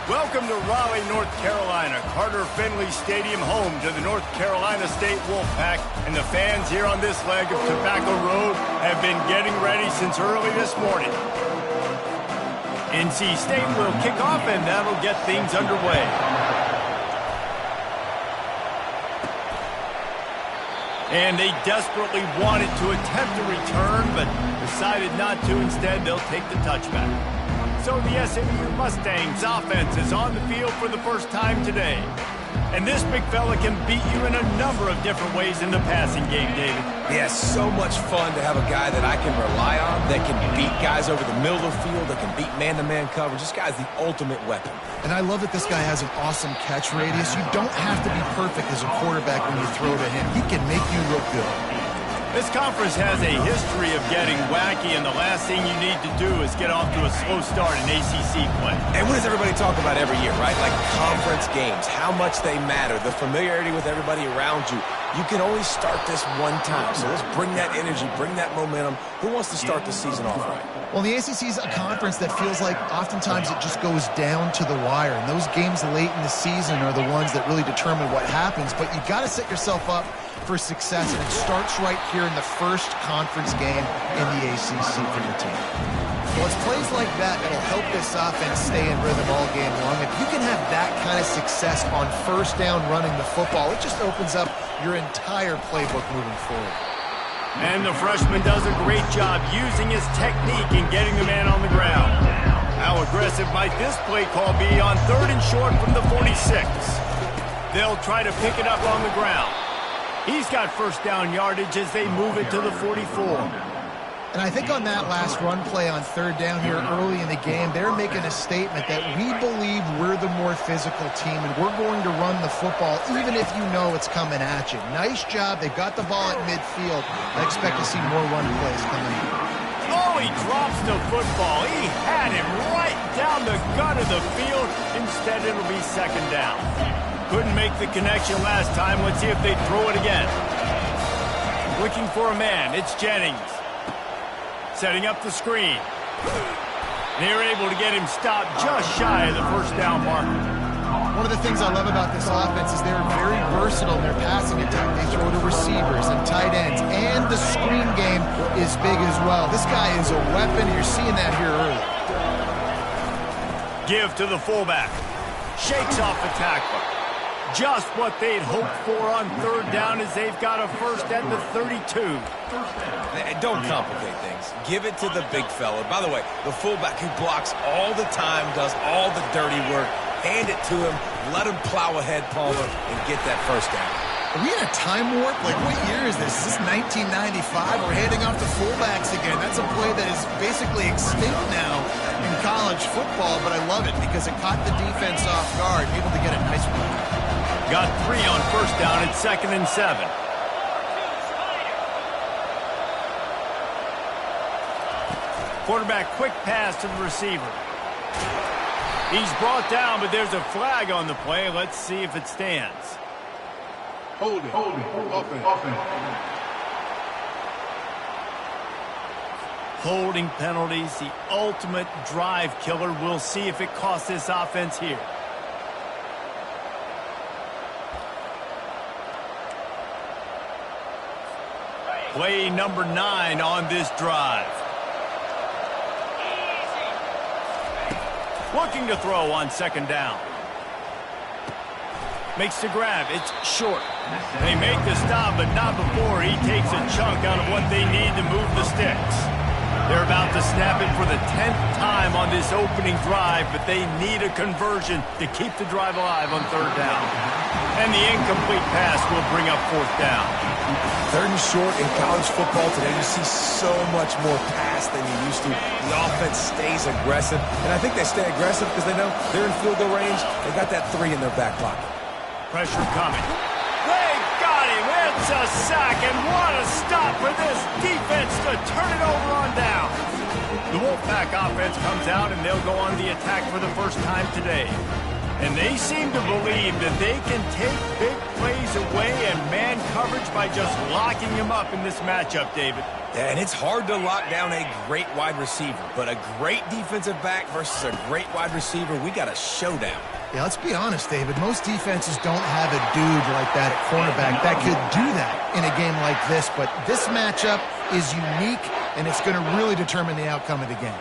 Welcome to Raleigh, North Carolina, Carter Finley Stadium, home to the North Carolina State Wolfpack, and the fans here on this leg of Tobacco Road have been getting ready since early this morning. NC State will kick off, and that'll get things underway. And they desperately wanted to attempt a return, but decided not to. Instead, they'll take the touchback. So the SMU Mustangs offense is on the field for the first time today. And this big fella can beat you in a number of different ways in the passing game, David. Yeah, so much fun to have a guy that I can rely on, that can beat guys over the middle of the field, that can beat man-to-man coverage. This guy's the ultimate weapon. And I love that this guy has an awesome catch radius. You don't have to be perfect as a quarterback when you throw to him. He can make you look good. This conference has a history of getting wacky, and the last thing you need to do is get off to a slow start in ACC play. And what does everybody talk about every year, right? Like conference games, how much they matter, the familiarity with everybody around you. You can only start this one time, so let's bring that energy, bring that momentum. Who wants to start the season off right? Well, the ACC is a conference that feels like oftentimes it just goes down to the wire, and those games late in the season are the ones that really determine what happens. But you've got to set yourself up for success, and it starts right here in the first conference game in the ACC for your team. Well, it's plays like that that'll help this offense stay in rhythm all game long. If you can have that kind of success on first down running the football, it just opens up your entire playbook moving forward. And the freshman does a great job using his technique and getting the man on the ground. How aggressive might this play call be on 3rd and short from the 46? They'll try to pick it up on the ground. He's got first down yardage as they move it to the 44. And I think on that last run play on 3rd down here early in the game, they're making a statement that we believe we're the more physical team and we're going to run the football even if you know it's coming at you. Nice job. They've got the ball at midfield. I expect to see more run plays coming in. Oh, he drops the football. He had him right down the gut of the field. Instead, it'll be 2nd down. Couldn't make the connection last time. Let's see if they throw it again. Looking for a man. It's Jennings. Setting up the screen. They're able to get him stopped just shy of the first down marker. One of the things I love about this offense is they're very versatile in their passing attack. They throw to receivers and tight ends, and the screen game is big as well. This guy is a weapon. You're seeing that here early. Give to the fullback. Shakes off the tackler. Just what they'd hoped for on 3rd down as they've got a first at the 32. Don't complicate things. Give it to the big fella. By the way, the fullback who blocks all the time, does all the dirty work. Hand it to him, let him plow ahead, Palmer, and get that first down. Are we in a time warp? Like, what year is this? Is this 1995? We're handing off to fullbacks again. That's a play that is basically extinct now in college football, but I love it because it caught the defense off guard, able to get a nice one. Got 3 on first down at 2nd and 7. Quarterback quick pass to the receiver. He's brought down, but there's a flag on the play. Let's see if it stands. Hold it. Offense. Holding penalties, the ultimate drive killer. We'll see if it costs this offense here. Play number 9 on this drive. Looking to throw on 2nd down. Makes the grab. It's short. They make the stop, but not before he takes a chunk out of what they need to move the sticks. They're about to snap it for the 10th time on this opening drive, but they need a conversion to keep the drive alive on 3rd down. And the incomplete pass will bring up 4th down. 3rd and short in college football today, you see so much more pass than you used to. The offense stays aggressive, and I think they stay aggressive because they know they're in field goal range. They got that 3 in their back pocket. Pressure coming. They got him. It's a sack, and what a stop for this defense to turn it over on down. The Wolfpack offense comes out, and they'll go on the attack for the first time today. And they seem to believe that they can take big plays away and man coverage by just locking him up in this matchup, David. Yeah, and it's hard to lock down a great wide receiver, but a great defensive back versus a great wide receiver, we got a showdown. Yeah, let's be honest, David. Most defenses don't have a dude like that at cornerback that could do that in a game like this, but this matchup is unique, and it's going to really determine the outcome of the game.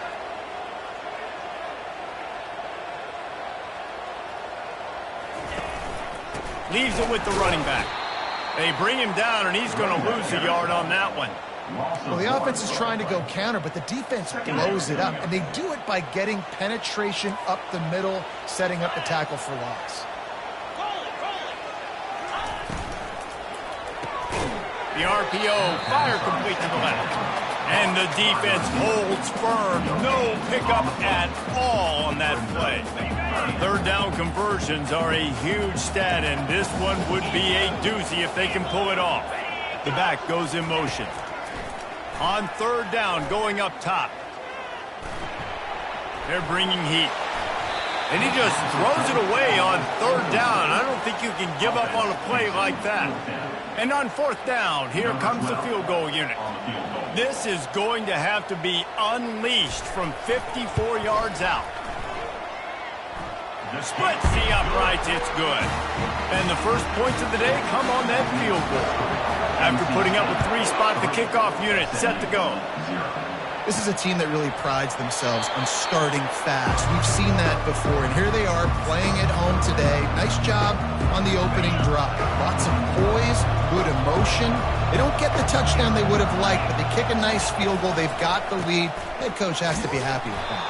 Leaves it with the running back. They bring him down, and he's going to lose a yard on that one. Well, the offense is trying to go counter, but the defense blows it up, and they do it by getting penetration up the middle, setting up the tackle for loss. The RPO, fire complete to the left. And the defense holds firm. No pickup at all on that play. Third down conversions are a huge stat, and this one would be a doozy if they can pull it off. The back goes in motion. On third down, going up top. They're bringing heat. And he just throws it away on third down. I don't think you can give up on a play like that. And on fourth down, here comes the field goal unit. This is going to have to be unleashed from 54 yards out. Splits the uprights, it's good. And the first points of the day come on that field goal. After putting up a 3-spot, the kickoff unit set to go. This is a team that really prides themselves on starting fast. We've seen that before, and here they are playing at home today. Nice job on the opening drive. Lots of poise, good emotion. They don't get the touchdown they would have liked, but they kick a nice field goal. They've got the lead. Head coach has to be happy with that.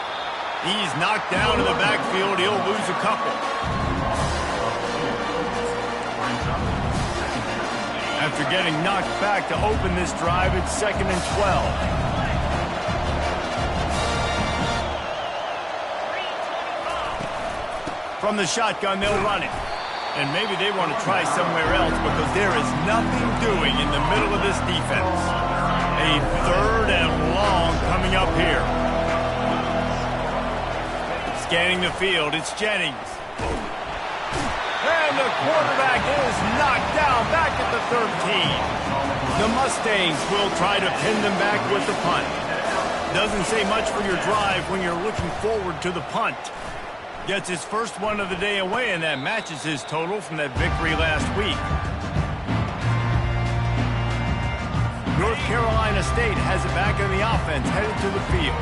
He's knocked down in the backfield. He'll lose a couple. After getting knocked back to open this drive, it's 2nd and 12. From the shotgun, they'll run it. And maybe they want to try somewhere else because there is nothing doing in the middle of this defense. A third and long coming up here. Scanning the field, it's Jennings. And the quarterback is knocked down back at the 13. The Mustangs will try to pin them back with the punt. Doesn't say much for your drive when you're looking forward to the punt. Gets his first one of the day away, and that matches his total from that victory last week. North Carolina State has it back in the offense, headed to the field.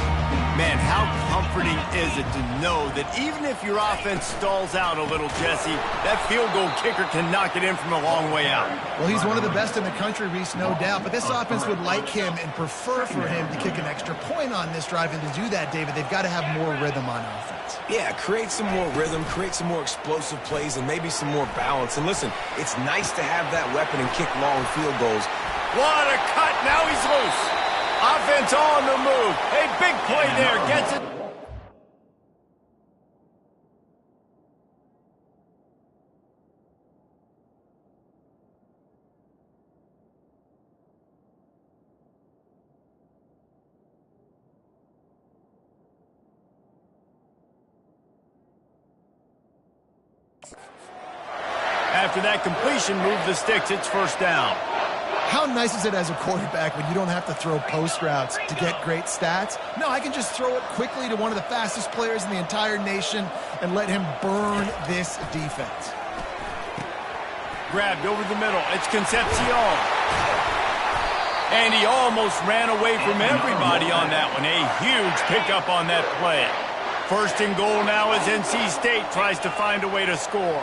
Man, how comforting is it to know that even if your offense stalls out a little, Jesse, that field goal kicker can knock it in from a long way out. Well, he's one of the best in the country, Reese, no doubt. But this offense would like him and prefer for him to kick an extra point on this drive. And to do that, David, they've got to have more rhythm on offense. Yeah, create some more rhythm, create some more explosive plays, and maybe some more balance. And listen, it's nice to have that weapon and kick long field goals. What a cut! Now he's loose. Offense on the move. A big play there. Gets it. After that completion, move the sticks. It's first down. How nice is it as a quarterback when you don't have to throw post routes to get great stats? No, I can just throw it quickly to one of the fastest players in the entire nation and let him burn this defense. Grabbed over the middle. It's Concepcion. And he almost ran away from everybody on that one. A huge pickup on that play. First and goal now as NC State tries to find a way to score.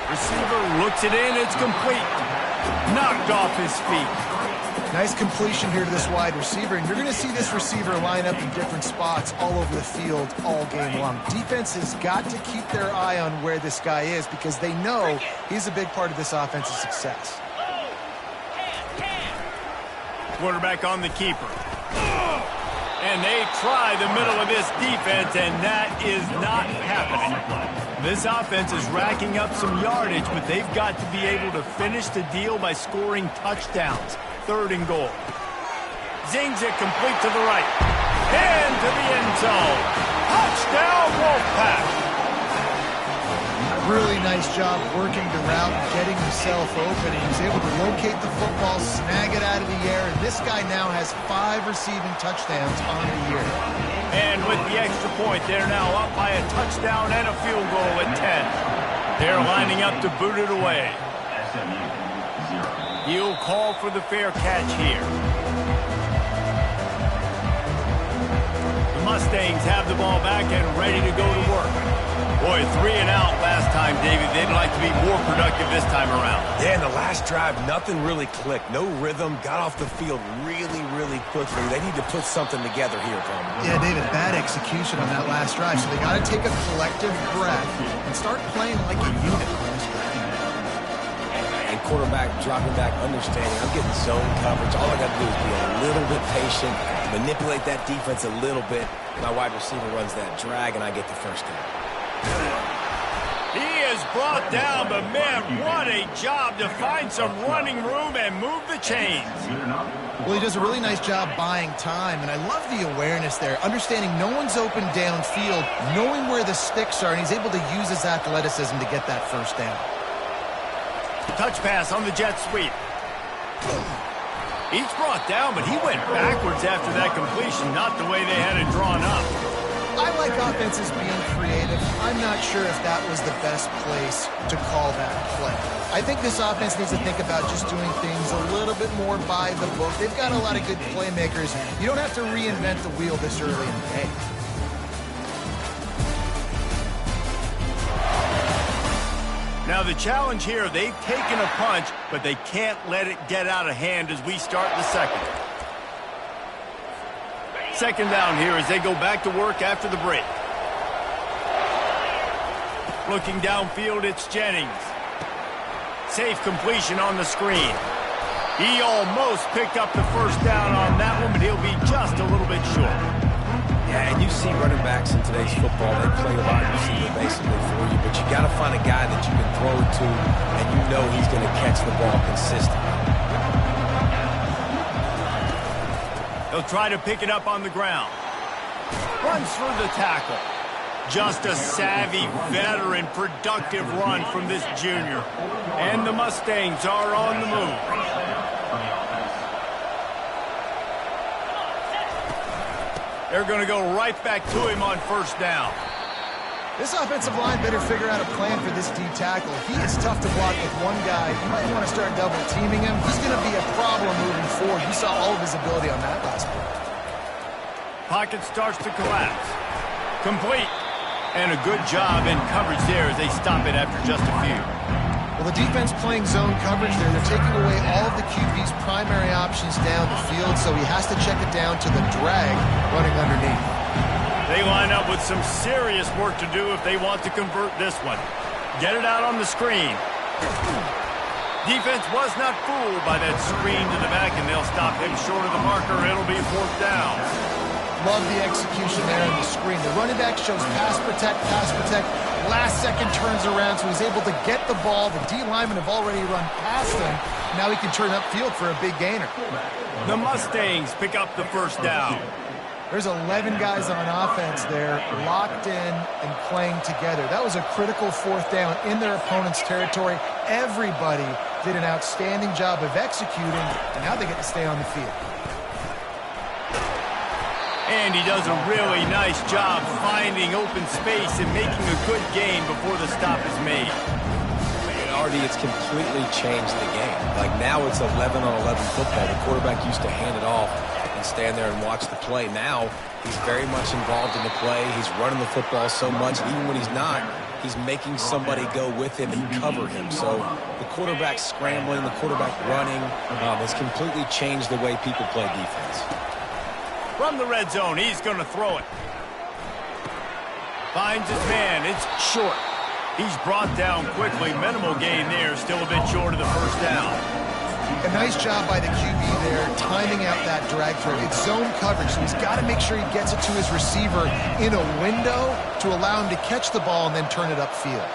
Receiver looks it in, it's complete. Knocked off his feet. Nice completion here to this wide receiver, and you're going to see this receiver line up in different spots all over the field all game long. Defense has got to keep their eye on where this guy is because they know he's a big part of this offensive success. Quarterback on the keeper. And they try the middle of this defense, and that is not happening. This offense is racking up some yardage, but they've got to be able to finish the deal by scoring touchdowns. Third and goal. Zings it complete to the right. into the end zone. Touchdown, Wolfpack. Really nice job working the route and getting himself open. He was able to locate the football, snag it out of the air, and this guy now has 5 receiving touchdowns on the year. And with the extra point, they're now up by a touchdown and a field goal at 10. They're lining up to boot it away. He'll call for the fair catch here. The Mustangs have the ball back and ready to go to work. Boy, 3 and out last time, David. They'd like to be more productive this time around. Yeah, in the last drive, nothing really clicked. No rhythm. Got off the field really, really quickly. They need to put something together here, Palmer. Yeah, David, bad execution on that last drive. So they got to take a collective breath and start playing like a unit. And quarterback dropping back, understanding. I'm getting zone coverage. All I got to do is be a little bit patient, manipulate that defense a little bit. My wide receiver runs that drag, and I get the first down. He is brought down, but man, what a job to find some running room and move the chains. Well, he does a really nice job buying time, and I love the awareness there, understanding no one's open downfield, knowing where the sticks are, and he's able to use his athleticism to get that first down. Touch pass on the jet sweep. He's brought down, but he went backwards after that completion, not the way they had it drawn up. I like offenses being creative. I'm not sure if that was the best place to call that play. I think this offense needs to think about just doing things a little bit more by the book. They've got a lot of good playmakers. You don't have to reinvent the wheel this early in the game. Now the challenge here, they've taken a punch, but they can't let it get out of hand as we start the second. Second down here as they go back to work after the break. Looking downfield, it's Jennings. Safe completion on the screen. He almost picked up the first down on that one, but he'll be just a little bit short. Yeah, and you see running backs in today's football, they play a wide receiver basically for you, but you got to find a guy that you can throw it to, and you know he's going to catch the ball consistently. They'll try to pick it up on the ground. Runs through the tackle. Just a savvy, veteran, productive run from this junior. And the Mustangs are on the move. They're going to go right back to him on first down. This offensive line better figure out a plan for this D tackle. He is tough to block with one guy. You might want to start double teaming him. He's going to be a problem moving forward. You saw all of his ability on that last play. Pocket starts to collapse. Complete. And a good job in coverage there as they stop it after just a few. Well, the defense playing zone coverage there. They're taking away all of the QB's primary options down the field, so he has to check it down to the drag running underneath. They line up with some serious work to do if they want to convert this one. Get it out on the screen. Defense was not fooled by that screen to the back, and they'll stop him short of the marker. It'll be fourth down. Love the execution there on the screen. The running back shows pass protect, last second turns around, so he's able to get the ball. The D linemen have already run past him. Now he can turn upfield for a big gainer. The Mustangs pick up the first down. There's 11 guys on offense there, locked in and playing together. That was a critical fourth down in their opponent's territory. Everybody did an outstanding job of executing, and now they get to stay on the field. And he does a really nice job finding open space and making a good gain before the stop is made. And Artie, it's completely changed the game. Like now it's 11-on-11 football. The quarterback used to hand it off and stand there and watch the play. Now he's very much involved in the play. He's running the football so much, even when he's not, he's making somebody go with him and cover him. So the quarterback scrambling, the quarterback running has completely changed the way people play defense. From the red zone, he's going to throw it. Finds his man. It's short. He's brought down quickly. Minimal gain there. Still a bit short of the first down. A nice job by the QB there, timing out that drag throw. It's zone coverage, so he's got to make sure he gets it to his receiver in a window to allow him to catch the ball and then turn it upfield.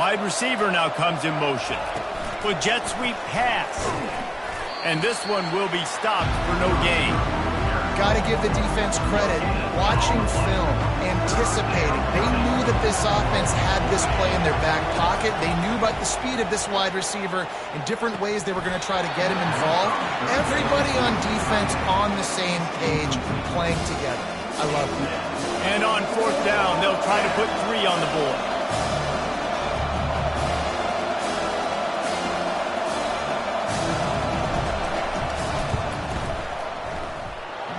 Wide receiver now comes in motion. For jet sweep pass. And this one will be stopped for no gain. got to give the defense credit. Watching film, anticipating. They knew that this offense had this play in their back pocket. They knew about the speed of this wide receiver in different ways they were going to try to get him involved. Everybody on defense on the same page, playing together. I love it. And on fourth down, they'll try to put 3 on the board.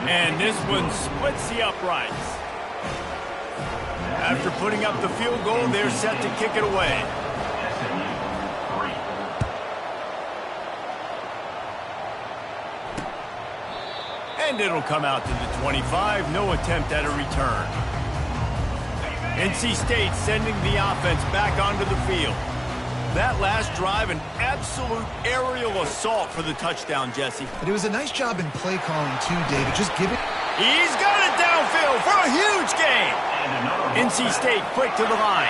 And this one splits the uprights. After putting up the field goal, they're set to kick it away. And it'll come out to the 25. No attempt at a return. NC State sending the offense back onto the field. That last drive, an absolute aerial assault for the touchdown, Jesse. But it was a nice job in play calling, too, David. Just give it. He's got it downfield for a huge gain. NC State quick to the line.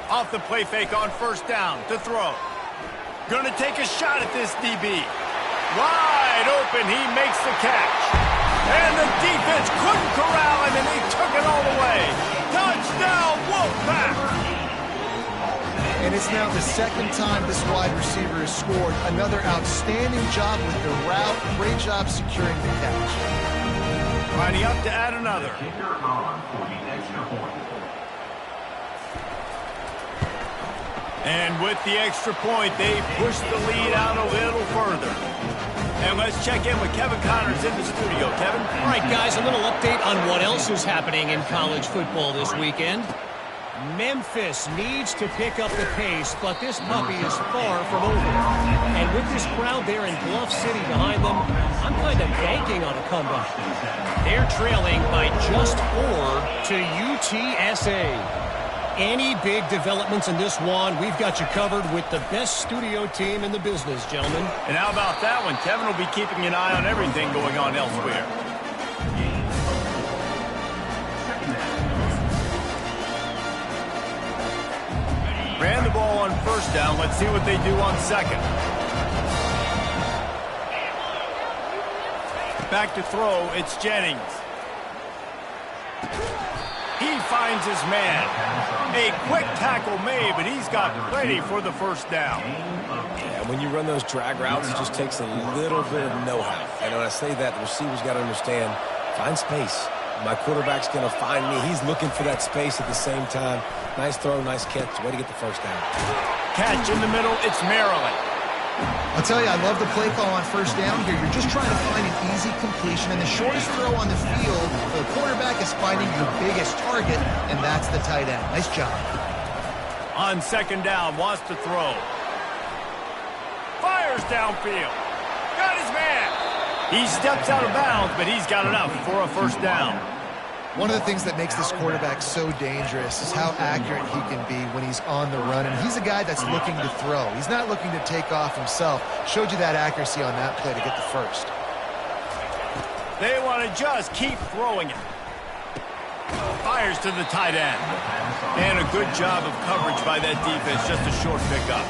Off the play fake on first down to throw. Gonna take a shot at this DB. Wide open, he makes the catch. And the defense couldn't corral him, and they took it all the way. Touchdown, Wolfpack! And it's now the second time this wide receiver has scored. Another outstanding job with the route. Great job securing the catch. Lining up to add another. And with the extra point, they push the lead out a little further. And let's check in with Kevin Connors in the studio. Kevin? All right, guys, a little update on what else is happening in college football this weekend. Memphis needs to pick up the pace, but this puppy is far from over. And with this crowd there in Bluff City behind them, I'm kind of banking on a comeback. They're trailing by just 4 to UTSA. Any big developments in this one, we've got you covered with the best studio team in the business, gentlemen. And how about that one? Kevin will be keeping an eye on everything going on elsewhere. Ran the ball on first down. Let's see what they do on second. Back to throw. It's Jennings. He finds his man. A quick tackle made, but he's got plenty for the first down. Yeah, when you run those drag routes, it just takes a little bit of know-how. And when I say that, the receiver's got to understand, find space. My quarterback's going to find me. He's looking for that space at the same time. Nice throw, nice catch. Way to get the first down. Catch in the middle. It's Maryland. I'll tell you, I love the play call on first down here. You're just trying to find an easy completion, and the shortest throw on the field for the quarterback is finding your biggest target, and that's the tight end. Nice job. On second down, wants to throw. Fires downfield. Got his man. He steps out of bounds, but he's got enough for a first down. One of the things that makes this quarterback so dangerous is how accurate he can be when he's on the run. And he's a guy that's looking to throw. He's not looking to take off himself. Showed you that accuracy on that play to get the first. They want to just keep throwing it. Fires to the tight end. And a good job of coverage by that defense. Just a short pickup.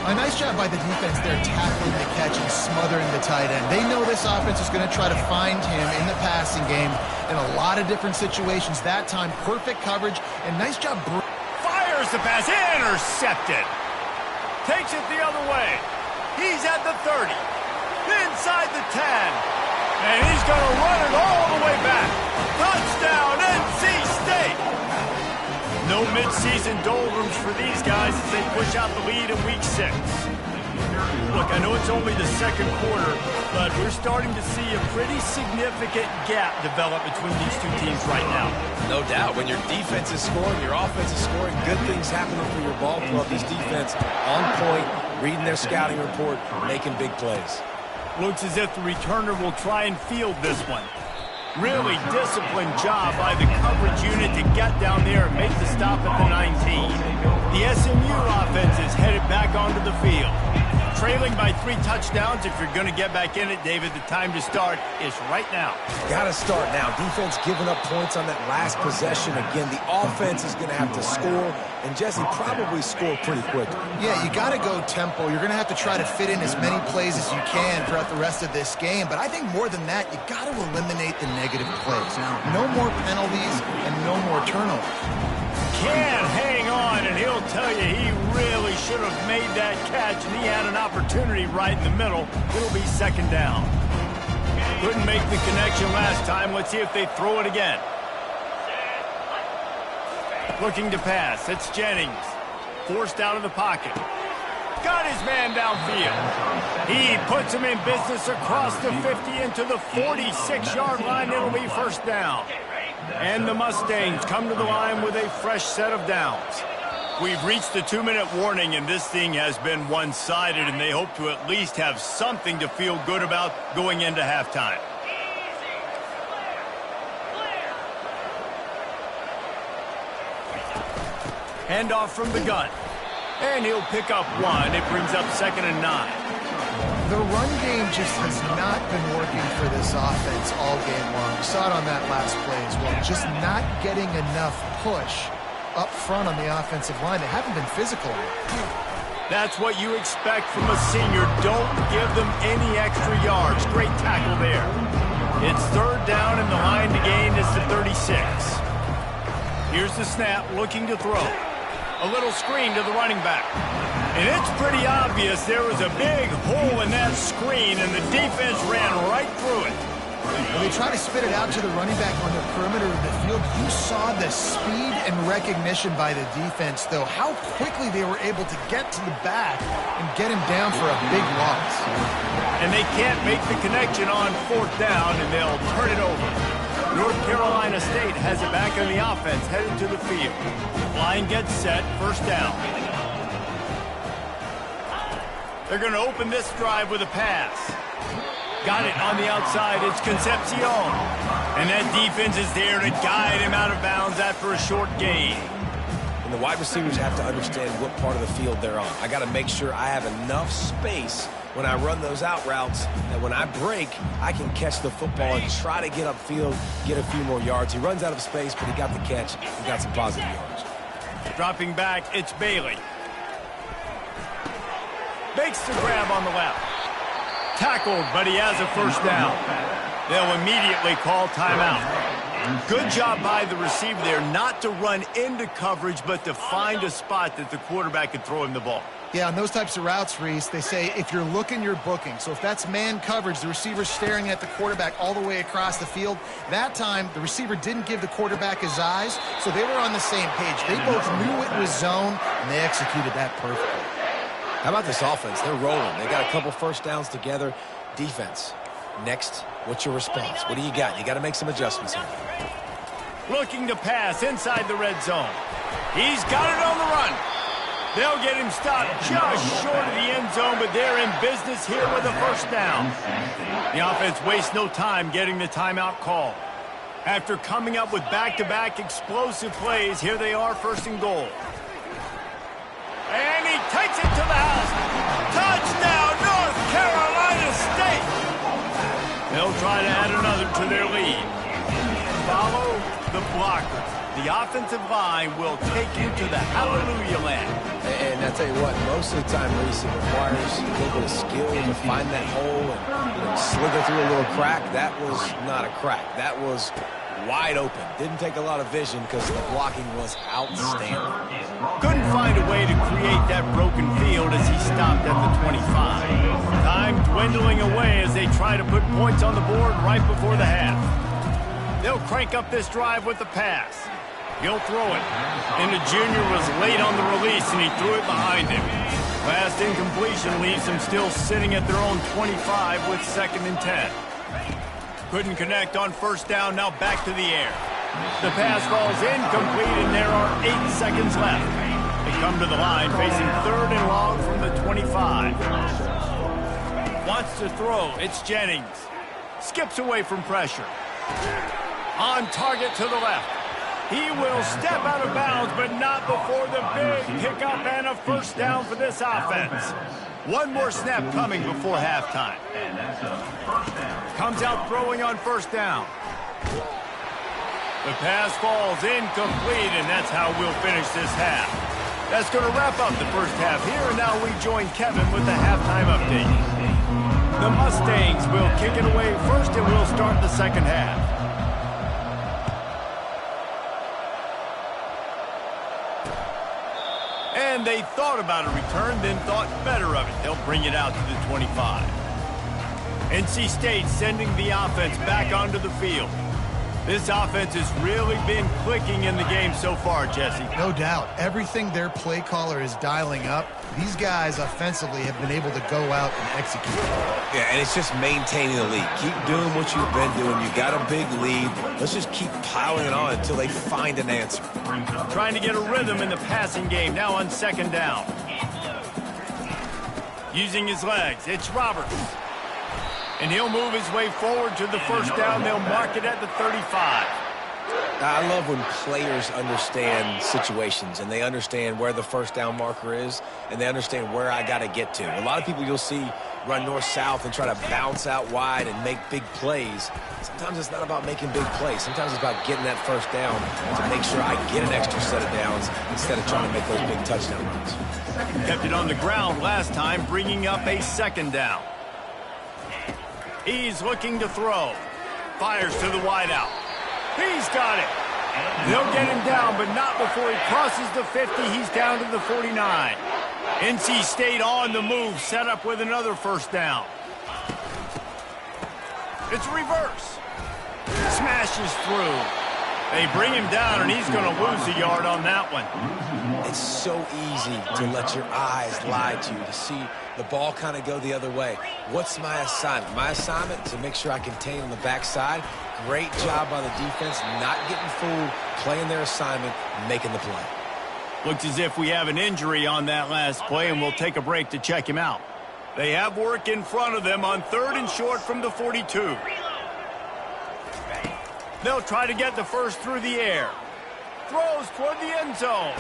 A nice job by the defense there tackling the catch and smothering the tight end. They know this offense is going to try to find him in the passing game in a lot of different situations. That time, perfect coverage and nice job. Fires the pass. Intercepted. Takes it the other way. He's at the 30. Inside the 10. And he's going to run it all the way back. Touchdown, NC State. No midseason doldrums for these guys as they push out the lead in Week 6. Look, I know it's only the second quarter, but we're starting to see a pretty significant gap develop between these two teams right now. No doubt. When your defense is scoring, your offense is scoring, good things happening for your ball club. This defense on point, reading their scouting report, making big plays. Looks as if the returner will try and field this one. Really disciplined job by the coverage unit to get down there and make the stop at the 19. The SMU offense is headed back onto the field. trailing by 3 touchdowns. If you're going to get back in it, David, the time to start is right now. Got to start now. Defense giving up points on that last possession. Again, the offense is going to have to score, and Jesse probably score pretty quickly. Yeah, you got to go tempo. You're going to have to try to fit in as many plays as you can throughout the rest of this game. But I think more than that, you got to eliminate the negative plays. No more penalties and no more turnovers. Can hang on, and he'll tell you he really should have made that catch, and he had an opportunity right in the middle. It'll be second down. Couldn't make the connection last time. Let's see if they throw it again. Looking to pass. It's Jennings. Forced out of the pocket. Got his man downfield. He puts him in business across the 50 into the 46-yard line. It'll be first down. And the Mustangs come to the line with a fresh set of downs. We've reached the 2-minute warning, and this thing has been one-sided, and they hope to at least have something to feel good about going into halftime. Handoff from the gun. And he'll pick up 1. It brings up 2nd and 9. The run game just has not been working for this offense all game long. We saw it on that last play as well. Just not getting enough push up front on the offensive line. They haven't been physical enough. That's what you expect from a senior. Don't give them any extra yards. Great tackle there. It's third down, and the line to gain is the 36. Here's the snap, looking to throw. A little screen to the running back. And it's pretty obvious there was a big hole in that screen, and the defense ran right through it. When they try to spit it out to the running back on the perimeter of the field, you saw the speed and recognition by the defense, though, how quickly they were able to get to the back and get him down for a big loss. And they can't make the connection on 4th down, and they'll turn it over. North Carolina State has it back on the offense, headed to the field. Line gets set, first down. They're going to open this drive with a pass. Got it on the outside. It's Concepcion. And that defense is there to guide him out of bounds after a short gain. And the wide receivers have to understand what part of the field they're on. I got to make sure I have enough space when I run those out routes that when I break, I can catch the football and try to get upfield, get a few more yards. He runs out of space, but he got the catch. He got some positive yards. Dropping back, it's Bailey. Makes the grab on the left. Tackled, but he has a first down. They'll immediately call timeout. Good job by the receiver there not to run into coverage, but to find a spot that the quarterback could throw him the ball. Yeah, on those types of routes, Reese, they say if you're looking, you're booking. So if that's man coverage, the receiver's staring at the quarterback all the way across the field. That time, the receiver didn't give the quarterback his eyes, so they were on the same page. They both knew it was zone, and they executed that perfectly. How about this offense? They're rolling. They got a couple first downs together. Defense. Next, what's your response? What do you got? You got to make some adjustments here. Looking to pass inside the red zone. He's got it on the run. They'll get him stopped just short of the end zone, but they're in business here with a first down. The offense wastes no time getting the timeout call. After coming up with back-to-back explosive plays, here they are, first and goal. And he takes it to the house. Touchdown, North Carolina State. They'll try to add another to their lead. Follow the blocker. The offensive line will take you to the hallelujah land. And I tell you what, most of the time, Reese, it requires a little bit of skill to find that hole and slither through a little crack. That was not a crack. That was wide open. Didn't take a lot of vision because the blocking was outstanding. Couldn't find a way to create that broken field as he stopped at the 25. Time dwindling away as they try to put points on the board right before the half. They'll crank up this drive with the pass. He'll throw it. And the junior was late on the release, and he threw it behind him. Last incompletion leaves them still sitting at their own 25 with 2nd and 10. Couldn't connect on first down, now back to the air. The pass falls incomplete, and there are 8 seconds left. They come to the line, facing 3rd and long from the 25. Wants to throw, it's Jennings. Skips away from pressure. On target to the left. He will step out of bounds, but not before the big pickup and a first down for this offense. One more snap coming before halftime. Comes out throwing on first down. The pass falls incomplete, and that's how we'll finish this half. That's going to wrap up the first half here, and now we join Kevin with the halftime update. The Mustangs will kick it away first, and we'll start the second half. And they thought about a return, then thought better of it. They'll bring it out to the 25. NC State sending the offense back onto the field. This offense has really been clicking in the game so far, Jesse. No doubt. Everything their play caller is dialing up, these guys offensively have been able to go out and execute. Yeah, and it's just maintaining the lead. Keep doing what you've been doing. You got a big lead. Let's just keep piling it on until they find an answer. Trying to get a rhythm in the passing game now on second down. Using his legs, it's Roberts. And he'll move his way forward to the first down. They'll mark it at the 35. I love when players understand situations and they understand where the first down marker is and they understand where I got to get to. A lot of people you'll see run north-south and try to bounce out wide and make big plays. Sometimes it's not about making big plays. Sometimes it's about getting that first down to make sure I get an extra set of downs instead of trying to make those big touchdown runs. Kept it on the ground last time, bringing up a second down. He's looking to throw. Fires to the wideout. He's got it. They'll get him down, but not before he crosses the 50. He's down to the 49. NC State on the move, set up with another first down. It's reverse. Smashes through. They bring him down, and he's going to lose a yard on that one. It's so easy to let your eyes lie to you, to see the ball kind of go the other way. What's my assignment? My assignment is to make sure I contain on the backside. Great job by the defense, not getting fooled, playing their assignment, making the play. Looks as if we have an injury on that last play, and we'll take a break to check him out. They have work in front of them on 3rd and short from the 42. They'll try to get the first through the air. Throws toward the end zone.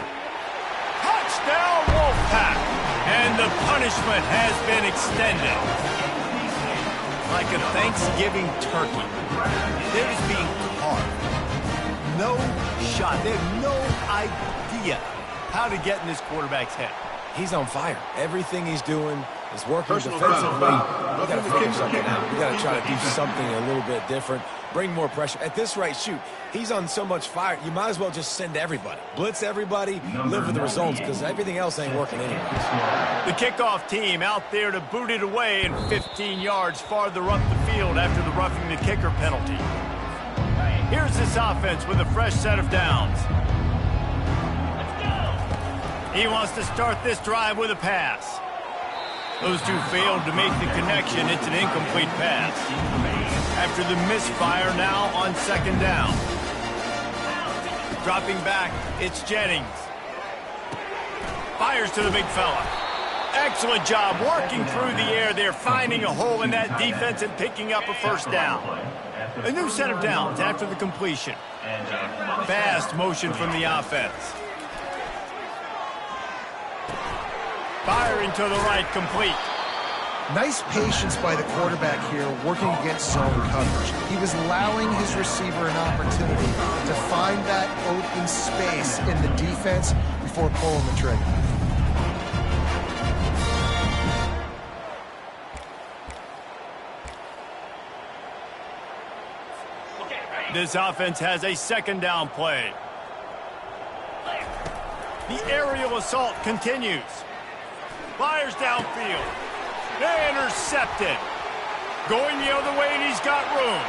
Touchdown, Wolfpack! And the punishment has been extended. Like a Thanksgiving turkey. They're just being carved. No shot. They have no idea how to get in this quarterback's head. He's on fire. Everything he's doing is working defensively. We got to figure something out. We got to try to do something a little bit different. Bring more pressure. At this rate, shoot, he's on so much fire, you might as well just send everybody. Blitz everybody, live with the results, because everything else ain't working anyway. The kickoff team out there to boot it away and 15 yards farther up the field after the roughing the kicker penalty. Here's this offense with a fresh set of downs. He wants to start this drive with a pass. Those two failed to make the connection. It's an incomplete pass. After the misfire, now on second down. Dropping back, it's Jennings. Fires to the big fella. Excellent job working through the air there, finding a hole in that defense and picking up a first down. A new set of downs after the completion. Fast motion from the offense. Firing to the right, complete. Nice patience by the quarterback here, working against zone coverage. He was allowing his receiver an opportunity to find that open space in the defense before pulling the trigger. This offense has a second down play. The aerial assault continues. Fires downfield. Intercepted. Going the other way, and he's got room.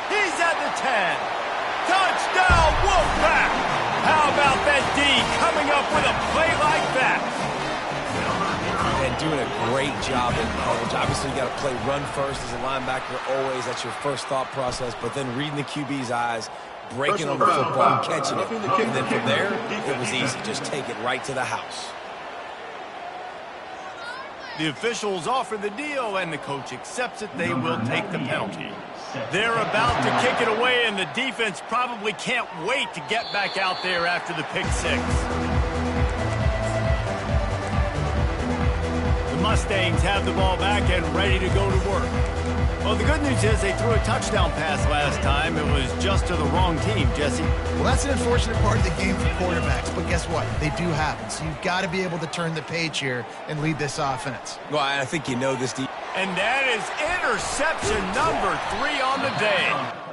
He's at the 10. Touchdown, Wolfpack! How about that D coming up with a play like that? And doing a great job in coverage. Obviously, you got to play run first as a linebacker always. That's your first thought process. But then reading the QB's eyes, breaking on the football, catching it. And then from there, it was easy. Just take it right to the house. The officials offer the deal, and the coach accepts it. They will take the penalty. They're about to kick it away, and the defense probably can't wait to get back out there after the pick six. The Mustangs have the ball back and ready to go to work. Well, the good news is they threw a touchdown pass last time. It was just to the wrong team, Jesse. Well, that's an unfortunate part of the game for quarterbacks, but guess what? They do happen. So you've got to be able to turn the page here and lead this offense. Well, I think you know this. And that is interception number 3 on the day.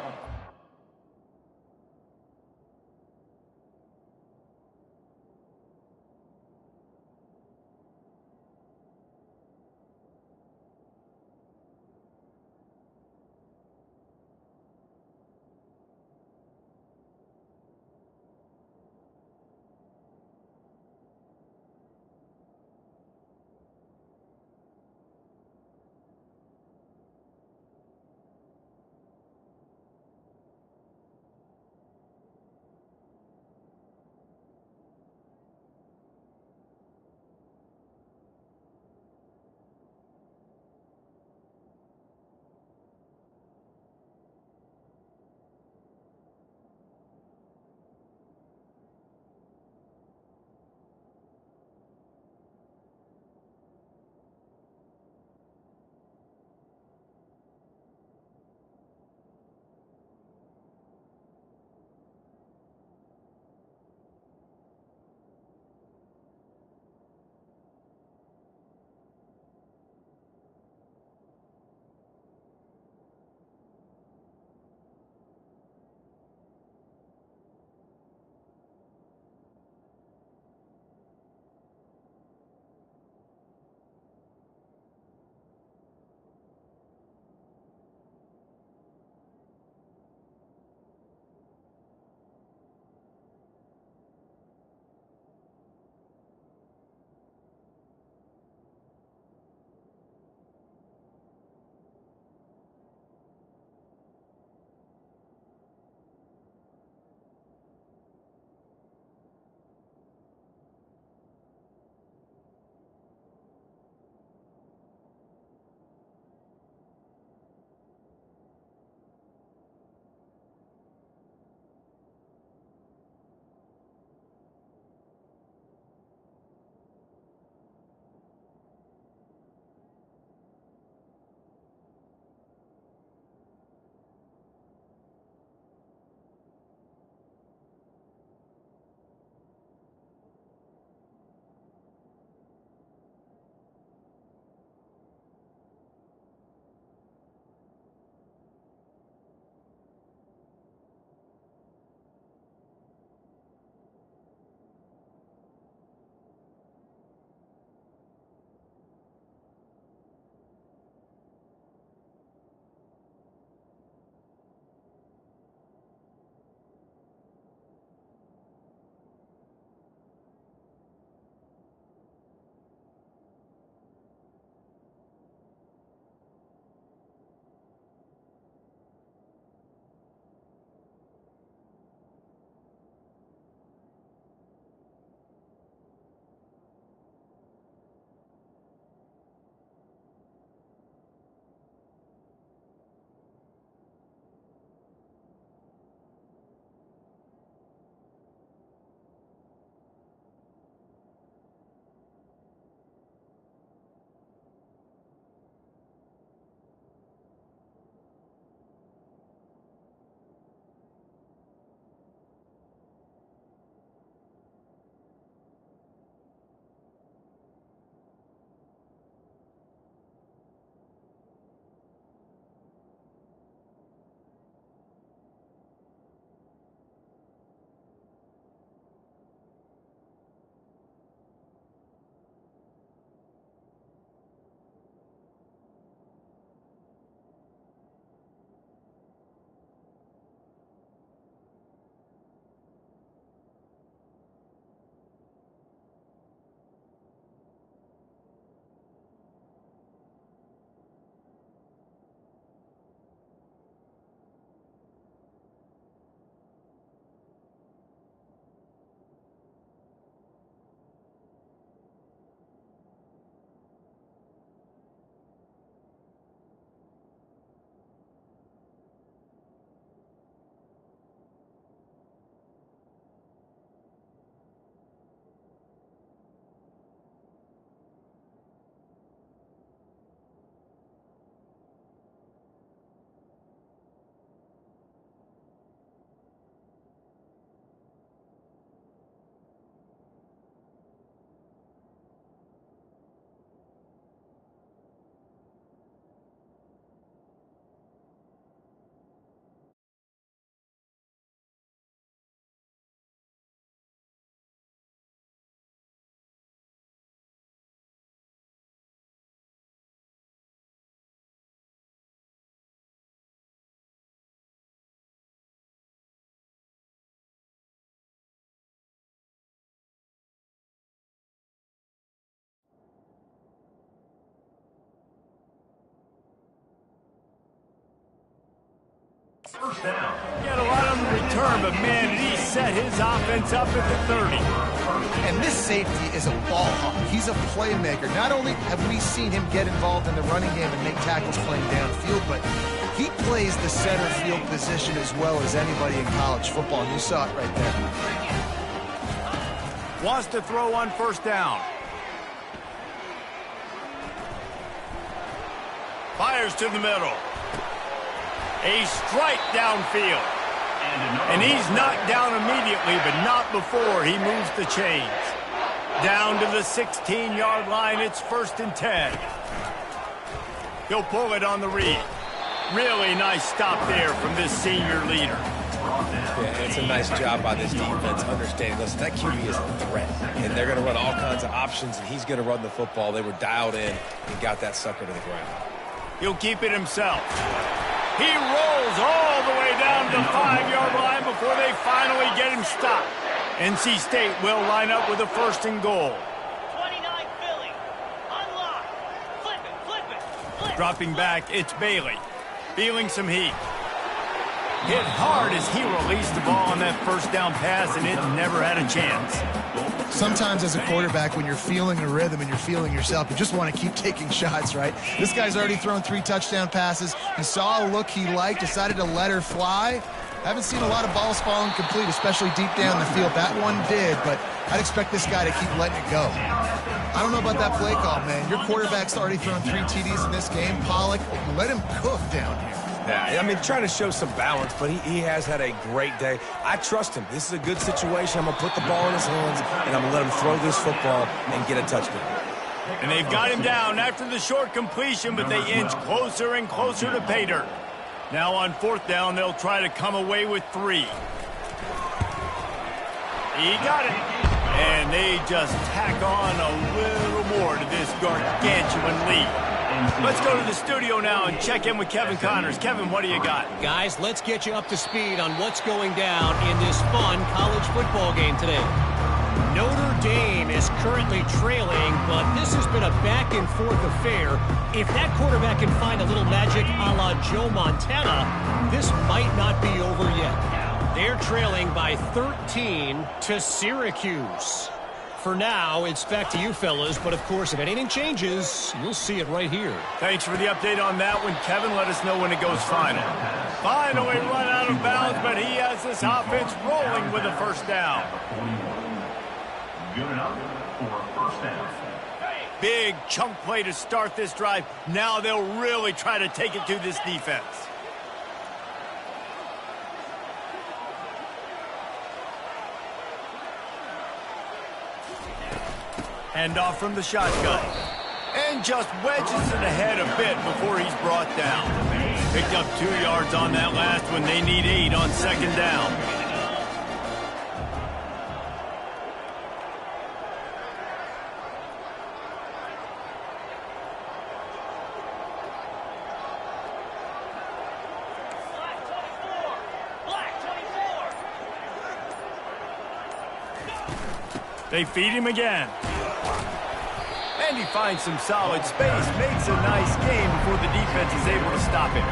Get a lot on the return, but man, did he set his offense up at the 30. And this safety is a ball hawk. He's a playmaker. Not only have we seen him get involved in the running game and make tackles playing downfield, but he plays the center field position as well as anybody in college football, and you saw it right there. Wants to throw on first down. Fires to the middle. A strike downfield. And he's knocked down immediately, but not before he moves the chains. Down to the 16-yard line, it's 1st and 10. He'll pull it on the read. Really nice stop there from this senior leader. Yeah, it's a nice job by this defense understanding, listen, that QB is a threat, and they're going to run all kinds of options, and he's going to run the football. They were dialed in and got that sucker to the ground. He'll keep it himself. He rolls all the way down to the 5-yard line before they finally get him stopped. NC State will line up with a 1st and goal. 29 Philly. Unlock. Flip it. Flip. Dropping back, it's Bailey. Feeling some heat. Hit hard as he released the ball on that first down pass, and it never had a chance. Sometimes as a quarterback, when you're feeling a rhythm and you're feeling yourself, you just want to keep taking shots, right? This guy's already thrown 3 touchdown passes. He saw a look he liked, decided to let her fly. Haven't seen a lot of balls falling complete, especially deep down the field. That one did, but I'd expect this guy to keep letting it go. I don't know about that play call, man. Your quarterback's already thrown 3 TDs in this game. Pollock, let him cook down here. Yeah, I mean, trying to show some balance, but he has had a great day. I trust him. This is a good situation. I'm going to put the ball in his hands, and I'm going to let him throw this football and get a touchdown. And they've got him down after the short completion, but they inch closer and closer to pay dirt. Now on 4th down, they'll try to come away with 3. He got it. And they just tack on a little more to this gargantuan lead. Let's go to the studio now and check in with Kevin Connors. Kevin, what do you got? Guys, let's get you up to speed on what's going down in this fun college football game today. Notre Dame is currently trailing, but this has been a back-and-forth affair. If that quarterback can find a little magic a la Joe Montana, this might not be over yet. They're trailing by 13 to Syracuse. For now, it's back to you fellas, but of course, if anything changes, you'll see it right here. Thanks for the update on that one, Kevin. Let us know when it goes final. Finally run out of bounds, but he has this offense rolling with a 1st down. Good enough for a 1st down. Big chunk play to start this drive. Now they'll really try to take it to this defense. Handoff from the shotgun. And just wedges it ahead a bit before he's brought down. Picked up 2 yards on that last one. They need 8 on 2nd down. They feed him again. And he finds some solid space, makes a nice game before the defense is able to stop him.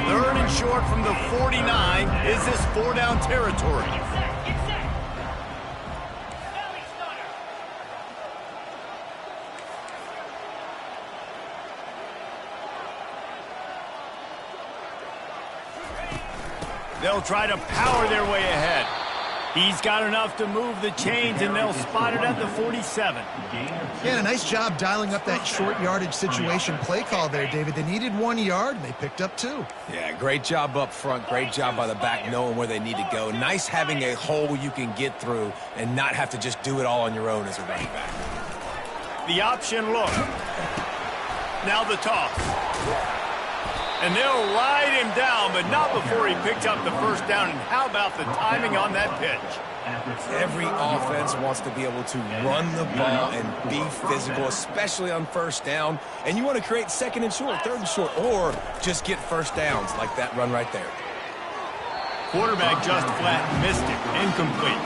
3rd and short from the 49. Is this 4-down territory? They'll try to power their way ahead. He's got enough to move the chains, and they'll spot it at the 47. Yeah, a nice job dialing up that short yardage situation play call there, David. They needed 1 yard, and they picked up 2. Yeah, great job up front. Great job by the back knowing where they need to go. Nice having a hole you can get through and not have to just do it all on your own as a running back. The option look. Now the toss. And they'll ride him down, but not before he picked up the 1st down. And how about the timing on that pitch? Every offense wants to be able to run the ball and be physical, especially on 1st down. And you want to create 2nd and short, 3rd and short, or just get 1st downs like that run right there. Quarterback just flat missed it. Incomplete.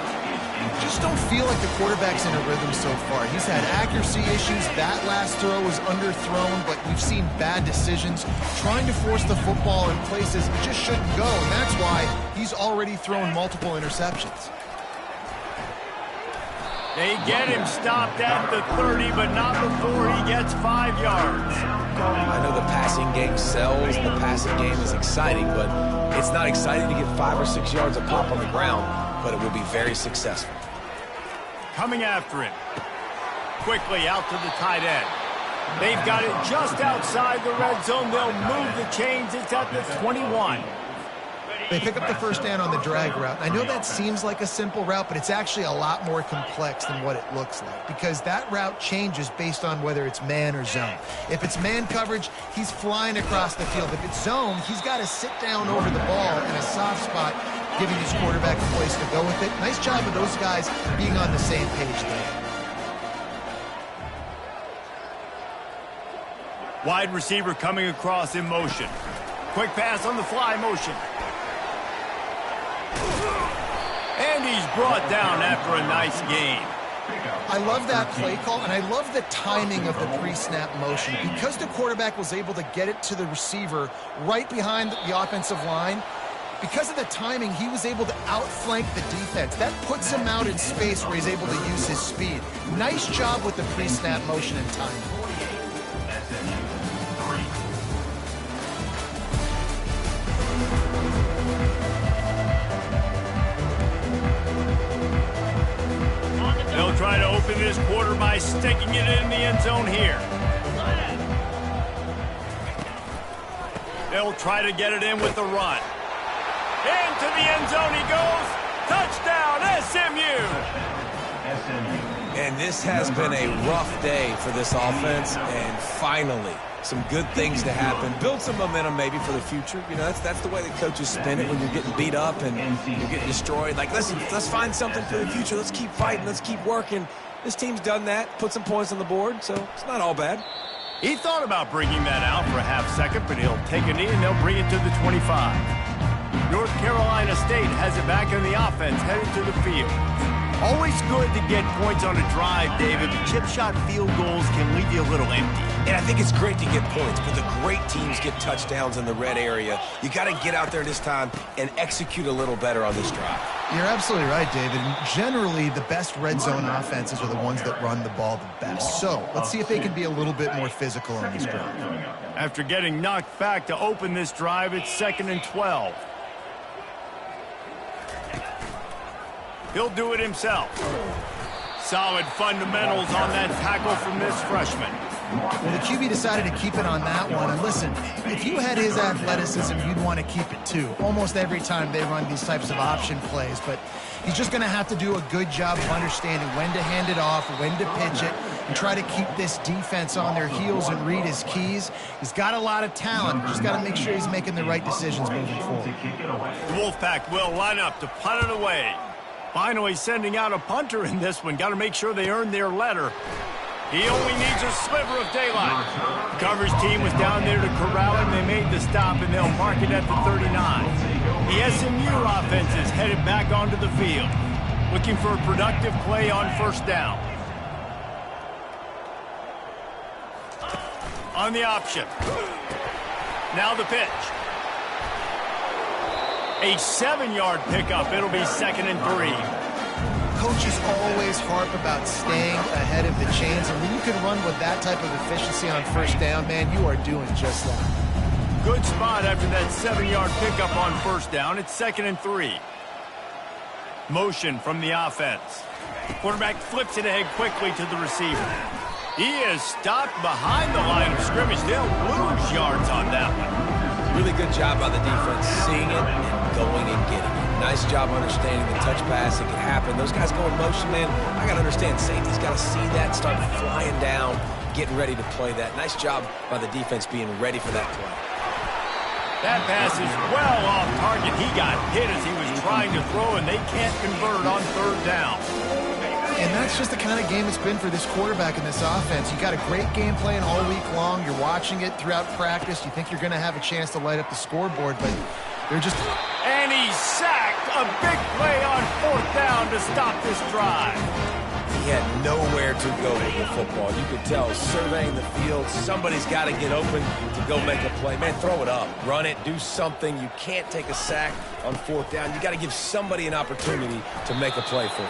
Just don't feel like the quarterback's in a rhythm so far. He's had accuracy issues. That last throw was underthrown, but we've seen bad decisions. Trying to force the football in places it just shouldn't go, and that's why he's already thrown multiple interceptions. They get him stopped at the 30, but not before he gets 5 yards. I know the passing game sells, the passing game is exciting, but it's not exciting to get 5 or 6 yards a pop on the ground, but it will be very successful. Coming after him. Quickly out to the tight end. They've got it just outside the red zone. They'll move the chains. It's at the 21. They pick up the first down on the drag route. I know that seems like a simple route, but it's actually a lot more complex than what it looks like because that route changes based on whether it's man or zone. If it's man coverage, he's flying across the field. If it's zone, he's got to sit down over the ball in a soft spot, giving his quarterback a place to go with it. Nice job of those guys being on the same page there. Wide receiver coming across in motion. Quick pass on the fly motion. And he's brought down after a nice gain. I love that play call, and I love the timing of the pre-snap motion. Because the quarterback was able to get it to the receiver right behind the offensive line, because of the timing, he was able to outflank the defense. That puts him out in space where he's able to use his speed. Nice job with the pre-snap motion and timing. They'll try to open this quarter by sticking it in the end zone here. They'll try to get it in with the run. Into the end zone he goes. Touchdown, SMU. And this has been a rough day for this offense, and finally, some good things to happen. Build some momentum maybe for the future. You know, that's the way the coaches spin it when you're getting beat up and you're getting destroyed. Like, listen, let's find something for the future. Let's keep fighting. Let's keep working. This team's done that, put some points on the board, so it's not all bad. He thought about bringing that out for a half second, but he'll take a knee and they'll bring it to the 25. North Carolina State has it back in the offense, headed to the field. Always good to get points on a drive, David, but chip shot field goals can leave you a little empty. And I think it's great to get points, but the great teams get touchdowns in the red area. You got to get out there this time and execute a little better on this drive. You're absolutely right, David. And generally, the best red zone offenses are the ones that run the ball the best. So let's see if they can be a little bit more physical on this drive. After getting knocked back to open this drive, it's 2nd and 12. He'll do it himself. Solid fundamentals on that tackle from this freshman. Well, the QB decided to keep it on that one. And listen, if you had his athleticism, you'd want to keep it too. Almost every time they run these types of option plays. But he's just going to have to do a good job of understanding when to hand it off, when to pitch it, and try to keep this defense on their heels and read his keys. He's got a lot of talent. Just got to make sure he's making the right decisions moving forward. The Wolfpack will line up to punt it away. Finally sending out a punter in this one. Got to make sure they earn their letter. He only needs a sliver of daylight. The coverage team was down there to corral him. They made the stop, and they'll mark it at the 39. The SMU offense is headed back onto the field, looking for a productive play on first down. On the option. Now the pitch. A 7-yard pickup. It'll be 2nd and 3. Coaches always harp about staying ahead of the chains, and when you can run with that type of efficiency on first down, man, you are doing just that. Good spot after that 7-yard pickup on first down. It's 2nd and 3. Motion from the offense. Quarterback flips it ahead quickly to the receiver. He is stopped behind the line of scrimmage. They'll lose yards on that one. Really good job by the defense, seeing it and going and getting it. Nice job understanding the touch pass. It can happen. Those guys go in motion, man. I got to understand safety's got to see that, start flying down, getting ready to play that. Nice job by the defense being ready for that play. That pass is well off target. He got hit as he was trying to throw, and they can't convert on third down. And that's just the kind of game it's been for this quarterback in this offense. You got a great game plan all week long. You're watching it throughout practice. You think you're going to have a chance to light up the scoreboard, but they're just... And he's sacked A big play on 4th down to stop this drive. He had nowhere to go with the football. You could tell, surveying the field, somebody's got to get open to go make a play. Man, throw it up, run it, do something. You can't take a sack on 4th down. You got to give somebody an opportunity to make a play for you.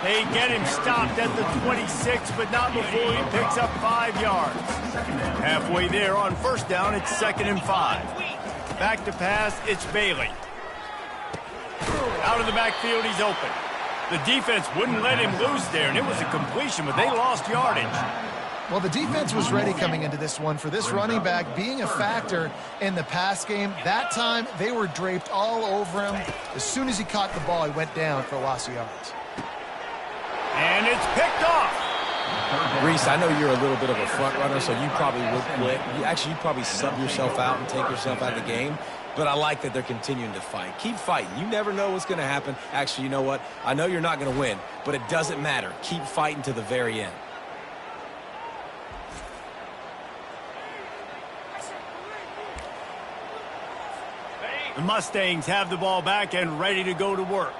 They get him stopped at the 26, but not before he picks up 5 yards. Halfway there on 1st down, it's 2nd and 5. Back to pass, it's Bailey. Out of the backfield, he's open. The defense wouldn't let him lose there, and it was a completion, but they lost yardage. Well, the defense was ready coming into this one for this running back being a factor in the pass game. That time, they were draped all over him. As soon as he caught the ball, he went down for a loss of yards. And it's picked off. Reese, I know you're a little bit of a front runner, so you probably would quit. You'd probably sub yourself out and take yourself out of the game. But I like that they're continuing to fight. Keep fighting. You never know what's going to happen. Actually, you know what? I know you're not going to win, but it doesn't matter. Keep fighting to the very end. The Mustangs have the ball back and ready to go to work.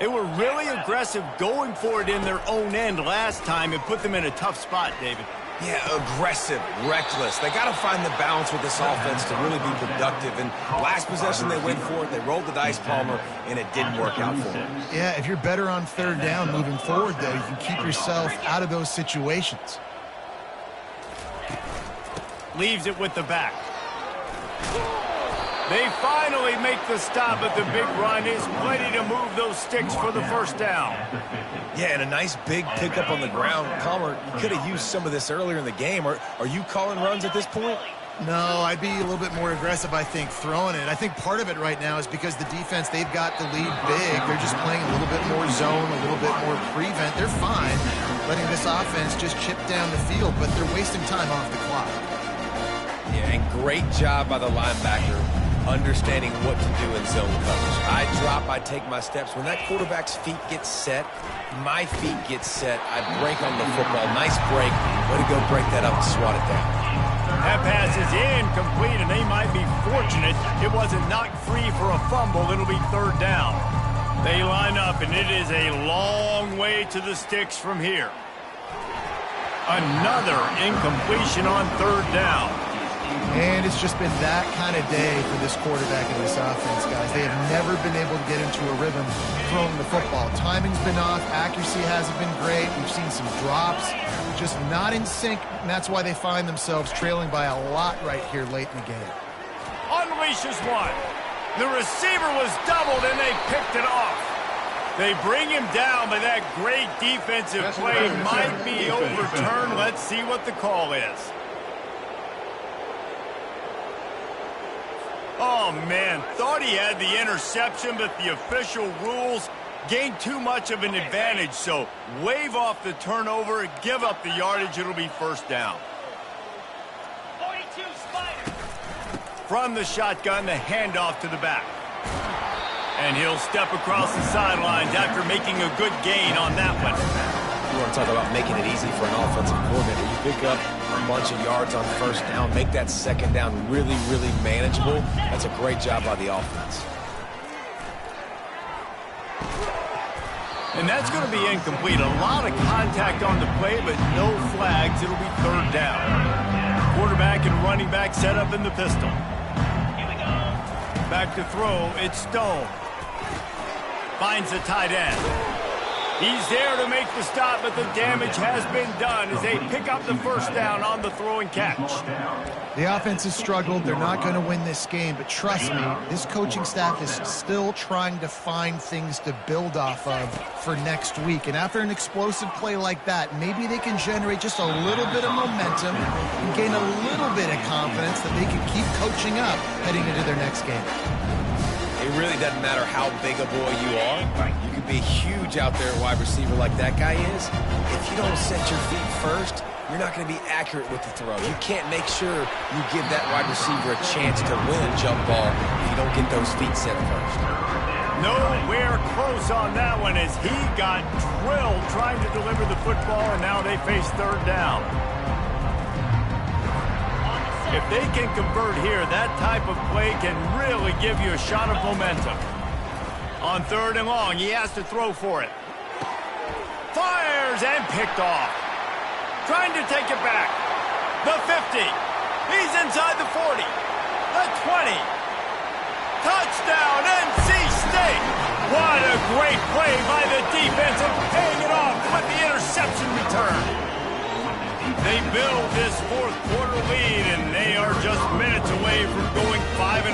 They were really aggressive going for it in their own end last time. It put them in a tough spot, David. Yeah, aggressive, reckless. They got to find the balance with this offense to really be productive. And last possession, they went for it. They rolled the dice, Palmer, and it didn't work out for them. Yeah, if you're better on 3rd down moving forward, though, you can keep yourself out of those situations. Leaves it with the back. They finally make the stop, but the big run is plenty to move those sticks for the 1st down. Yeah, and a nice big pickup on the ground. Palmer, you could have used some of this earlier in the game. Are you calling runs at this point? No, I'd be a little bit more aggressive, I think, throwing it. I think part of it right now is because the defense, they've got the lead big. They're just playing a little bit more zone, a little bit more prevent. They're fine letting this offense just chip down the field, but they're wasting time off the clock. Yeah, and great job by the linebacker understanding what to do in zone coverage. I drop, I take my steps. When that quarterback's feet get set, my feet get set, I break on the football. Nice break. Way to go break that up and swat it down. That pass is incomplete, and they might be fortunate it wasn't knocked free for a fumble. It'll be 3rd down. They line up, and it is a long way to the sticks from here. Another incompletion on 3rd down. And it's just been that kind of day for this quarterback and this offense, guys. They have never been able to get into a rhythm throwing the football. Timing's been off. Accuracy hasn't been great. We've seen some drops. Just not in sync, and that's why they find themselves trailing by a lot right here late in the game. Unleashes one. The receiver was doubled, and they picked it off. They bring him down, but that great defensive play might be overturned. Let's see what the call is. Oh, man, thought he had the interception, but the official rules gained too much of an advantage, so wave off the turnover, give up the yardage, it'll be 1st down. 42 Spider. From the shotgun, the handoff to the back. And he'll step across the sidelines after making a good gain on that one. You want to talk about making it easy for an offensive coordinator. You pick up a bunch of yards on 1st down, make that 2nd down really, really manageable. That's a great job by the offense. And that's going to be incomplete. A lot of contact on the play, but no flags. It'll be 3rd down. Quarterback and running back set up in the pistol. Here we go. Back to throw, it's Stone. Finds the tight end. He's there to make the stop, but the damage has been done as they pick up the 1st down on the throw and catch. The offense has struggled. They're not going to win this game, but trust me, this coaching staff is still trying to find things to build off of for next week. And after an explosive play like that, maybe they can generate just a little bit of momentum and gain a little bit of confidence that they can keep coaching up heading into their next game. It really doesn't matter how big a boy you are. You could be huge out there at wide receiver like that guy is. If you don't set your feet first, you're not going to be accurate with the throw. You can't make sure you give that wide receiver a chance to win a jump ball if you don't get those feet set first. Nowhere close on that one as he got drilled trying to deliver the football, and now they face 3rd down. If they can convert here, that type of play can really give you a shot of momentum. On 3rd and long, he has to throw for it. Fires and picked off. Trying to take it back. The 50. He's inside the 40. The 20. Touchdown, NC State. What a great play by the defense and paying it off with the interception return. They build this 4th quarter lead, and they are just minutes away from going 5-0.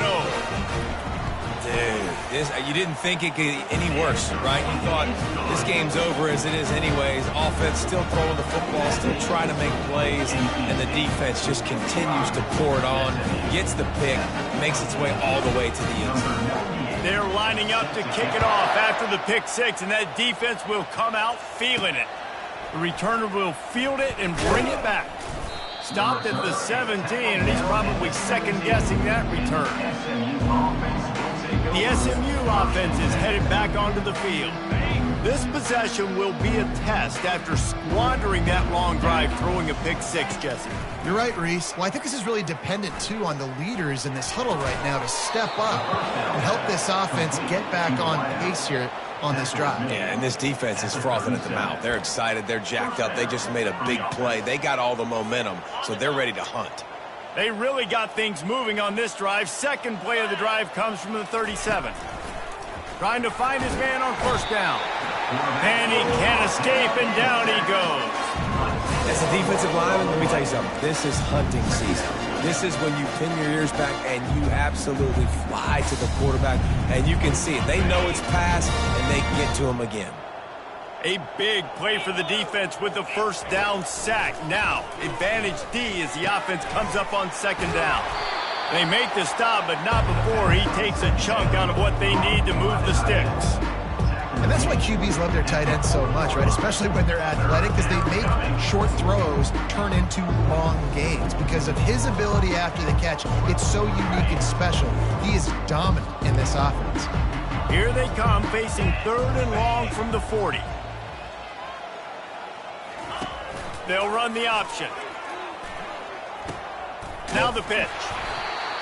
Dude, you didn't think it could get any worse, right? You thought this game's over as it is anyways. Offense still throwing the football, still trying to make plays, and the defense just continues to pour it on, gets the pick, makes its way all the way to the end zone. They're lining up to kick it off after the pick 6, and that defense will come out feeling it. The returner will field it and bring it back. Stopped at the 17, and he's probably second-guessing that return. The SMU offense is headed back onto the field. This possession will be a test after squandering that long drive throwing a pick 6, Jesse. You're right, Reese. Well, I think this is really dependent, too, on the leaders in this huddle right now to step up and help this offense get back on pace here on this drive. Yeah, and this defense is frothing at the mouth. They're excited. They're jacked up. They just made a big play. They got all the momentum, so they're ready to hunt. They really got things moving on this drive. Second play of the drive comes from the 37. Trying to find his man on 1st down. And he can't escape, and down he goes. As a defensive lineman, let me tell you something. This is hunting season. This is when you pin your ears back and you absolutely fly to the quarterback, and you can see it. They know it's pass, and they get to him again. A big play for the defense with the 1st down sack. Now, advantage D as the offense comes up on 2nd down. They make the stop, but not before he takes a chunk out of what they need to move the sticks. And that's why QBs love their tight ends so much, right? Especially when they're athletic, because they make short throws turn into long gains. Because of his ability after the catch, it's so unique and special. He is dominant in this offense. Here they come, facing 3rd and long from the 40. They'll run the option. Now the pitch.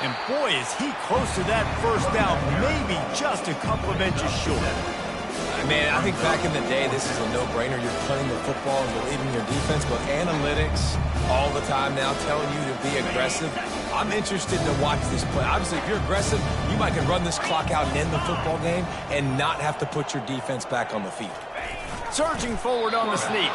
And boy, is he close to that 1st down, maybe just a couple of inches short. Man, I think back in the day, this is a no-brainer. You're punting the football and believing your defense, but analytics all the time now telling you to be aggressive. I'm interested to watch this play. Obviously, if you're aggressive, you might can run this clock out and end the football game and not have to put your defense back on the field. Surging forward on the sneak.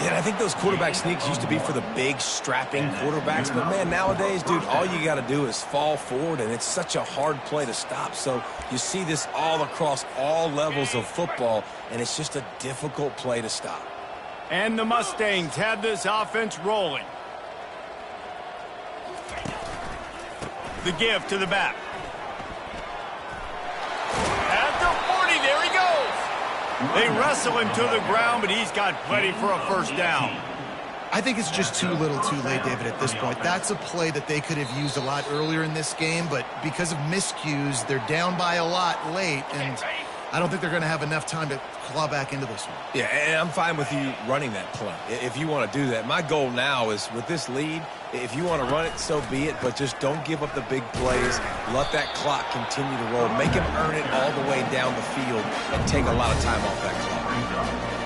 Yeah, I think those quarterback sneaks used to be for the big, strapping quarterbacks. But, man, nowadays, dude, all you got to do is fall forward, and it's such a hard play to stop. So you see this all across all levels of football, and it's just a difficult play to stop. And the Mustangs have this offense rolling. The give to the back. At the 40, there he goes. They wrestle him to the ground, but he's got plenty for a 1st down. I think it's just too little too late, David, at this point. That's a play that they could have used a lot earlier in this game, but because of miscues, they're down by a lot late, and I don't think they're going to have enough time to claw back into this one. Yeah, and I'm fine with you running that play if you want to do that. My goal now is with this lead, if you want to run it, so be it, but just don't give up the big plays. Let that clock continue to roll. Make him earn it all the way down the field and take a lot of time off that clock.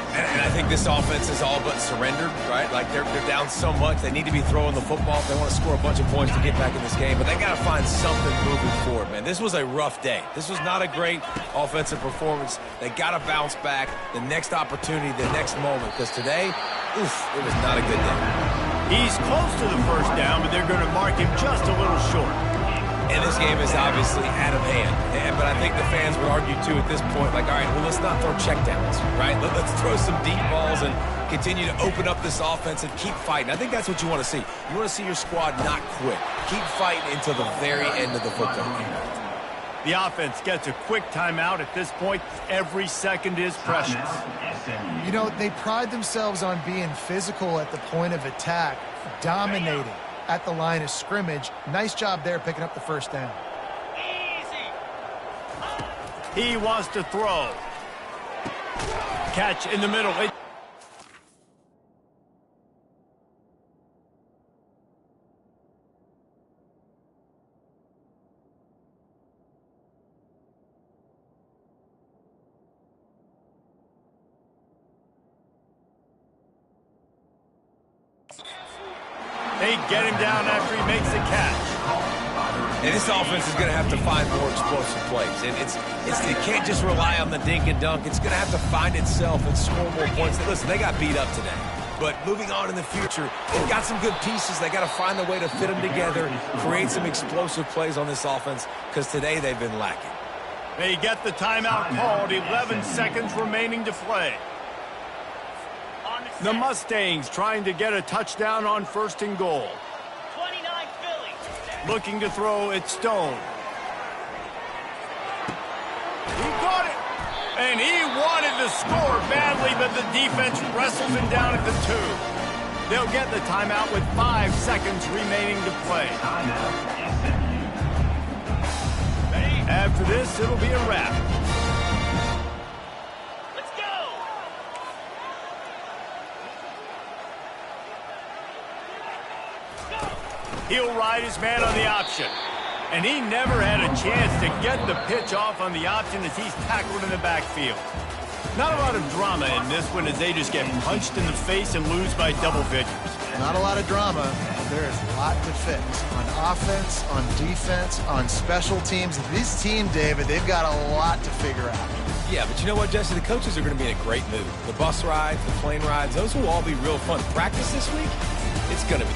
And I think this offense is all but surrendered, right? Like, they're down so much. They need to be throwing the football if they want to score a bunch of points to get back in this game. But they got to find something moving forward, man. This was a rough day. This was not a great offensive performance. They got to bounce back the next opportunity, the next moment. Because today, oof, it was not a good day. He's close to the 1st down, but they're going to mark him just a little short. And this game is obviously out of hand. But I think the fans would argue, too, at this point, like, all right, well, let's not throw checkdowns, right? Let's throw some deep balls and continue to open up this offense and keep fighting. I think that's what you want to see. You want to see your squad not quit. Keep fighting until the very end of the football game. The offense gets a quick timeout. At this point, every second is precious. You know, they pride themselves on being physical at the point of attack, dominating at the line of scrimmage. Nice job there picking up the 1st down. He wants to throw. Catch in the middle. They get him down after he makes the catch. And this offense is going to have to find more explosive plays. And it can't just rely on the dink and dunk. It's going to have to find itself and score more points. Listen, they got beat up today. But moving on in the future, they've got some good pieces. They got to find a way to fit them together, create some explosive plays on this offense, because today they've been lacking. They get the timeout called. 11 seconds remaining to play. The Mustangs trying to get a touchdown on 1st and goal. 29 Philly. Looking to throw it Stone. He got it. And he wanted to score badly, but the defense wrestles him down at the 2. They'll get the timeout with 5 seconds remaining to play. After this, it'll be a wrap. Let's go. He'll ride his man on the option. And he never had a chance to get the pitch off on the option as he's tackled in the backfield. Not a lot of drama in this one as they just get punched in the face and lose by double figures. Not a lot of drama. There is a lot to fix on offense, on defense, on special teams. This team, David, they've got a lot to figure out. Yeah, but you know what, Jesse? The coaches are going to be in a great mood. The bus rides, the plane rides, those will all be real fun. Practice this week, it's going to be.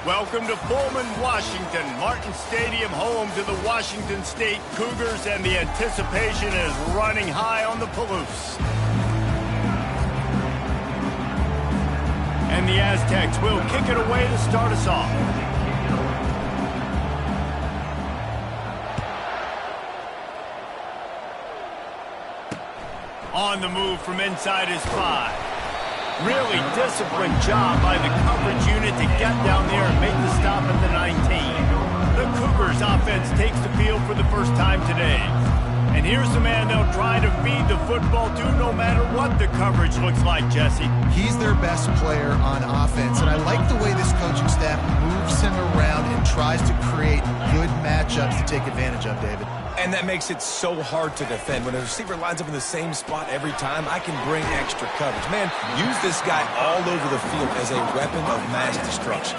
Welcome to Pullman, Washington. Martin Stadium, home to the Washington State Cougars, and the anticipation is running high on the Palouse. And the Aztecs will kick it away to start us off. On the move from inside his 5. Really disciplined job by the coverage unit to get down there and make the stop at the 19. The Cougars offense takes the field for the first time today. And here's the man they'll try to feed the football to no matter what the coverage looks like, Jesse. He's their best player on offense, and I like the way this coaching staff moves him around and tries to create good matchups to take advantage of, David. And that makes it so hard to defend. When a receiver lines up in the same spot every time, I can bring extra coverage. Man, use this guy all over the field as a weapon of mass destruction.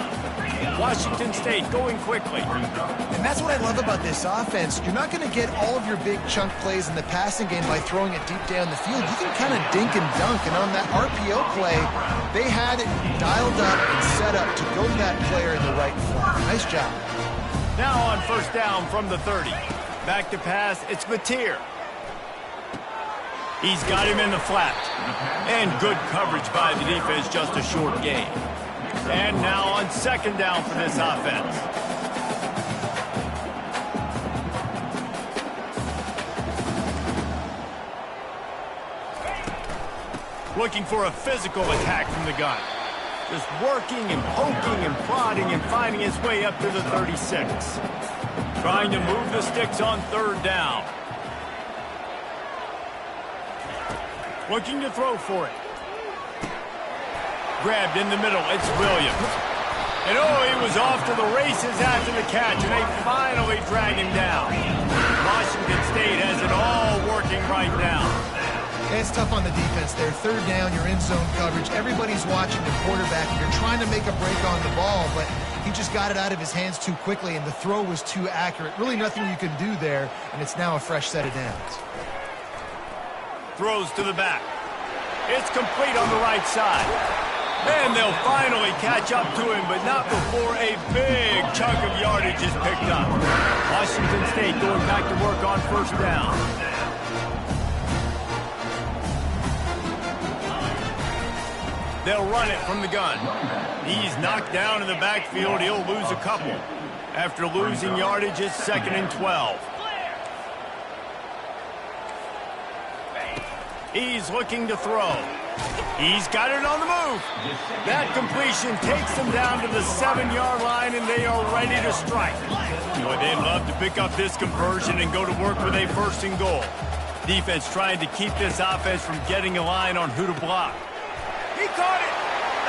Washington State going quickly. And that's what I love about this offense. You're not going to get all of your big chunk plays in the passing game by throwing it deep down the field. You can kind of dink and dunk. And on that RPO play, they had it dialed up and set up to go to that player in the right flat. Nice job. Now on first down from the 30. Back to pass, it's Mateer. He's got him in the flat. And good coverage by the defense, just a short gain. And now on second down for this offense. Looking for a physical attack from the gun. Just working and poking and prodding and finding his way up to the 36. Trying to move the sticks on third down. Looking to throw for it. Grabbed in the middle, it's Williams. And oh, he was off to the races after the catch, and they finally drag him down. Washington State has it all working right now. It's tough on the defense there. Third down, you're in zone coverage. Everybody's watching the quarterback, and you're trying to make a break on the ball, but he just got it out of his hands too quickly, and the throw was too accurate. Really nothing you can do there, and it's now a fresh set of downs. Throws to the back. It's complete on the right side. And they'll finally catch up to him, but not before a big chunk of yardage is picked up. Washington State going back to work on first down. They'll run it from the gun. He's knocked down in the backfield. He'll lose a couple. After losing yardage, it's 2nd and 12. He's looking to throw. He's got it on the move. That completion takes them down to the 7-yard line, and they are ready to strike. Boy, they'd love to pick up this conversion and go to work with a 1st and goal. Defense trying to keep this offense from getting a line on who to block. He caught it.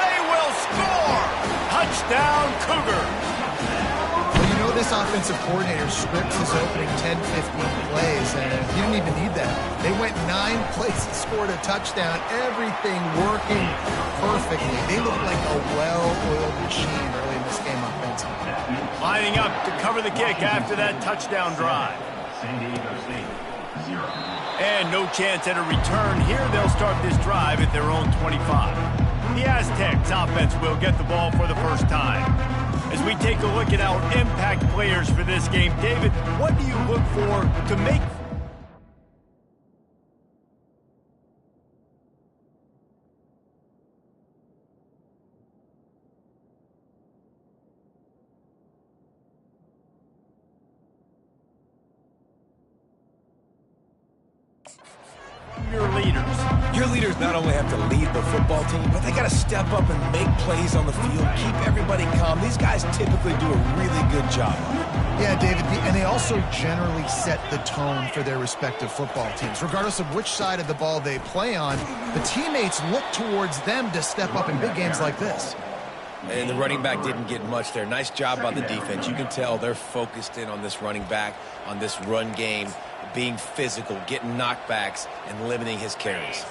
They will score. Touchdown, Cougars. Well, you know this offensive coordinator scripts his opening 10, 15 plays, and he didn't even need that. They went 9 plays and scored a touchdown. Everything working perfectly. They look like a well-oiled machine early in this game offensively. Lining up to cover the kick after that touchdown drive. San Diego State, 0. And no chance at a return here. They'll start this drive at their own 25. The Aztecs offense will get the ball for the first time. As we take a look at our impact players for this game, David, what do you look for to make your leaders? Your leaders not only have to lead the football team, but they got to step up and make plays on the field, keep everybody calm. These guys typically do a really good job of it. Yeah, David, and they also generally set the tone for their respective football teams. Regardless of which side of the ball they play on, the teammates look towards them to step up in big games like this. And the running back didn't get much there. Nice job by the defense. You can tell they're focused in on this running back, on this run game, being physical, getting knockbacks, and limiting his carries.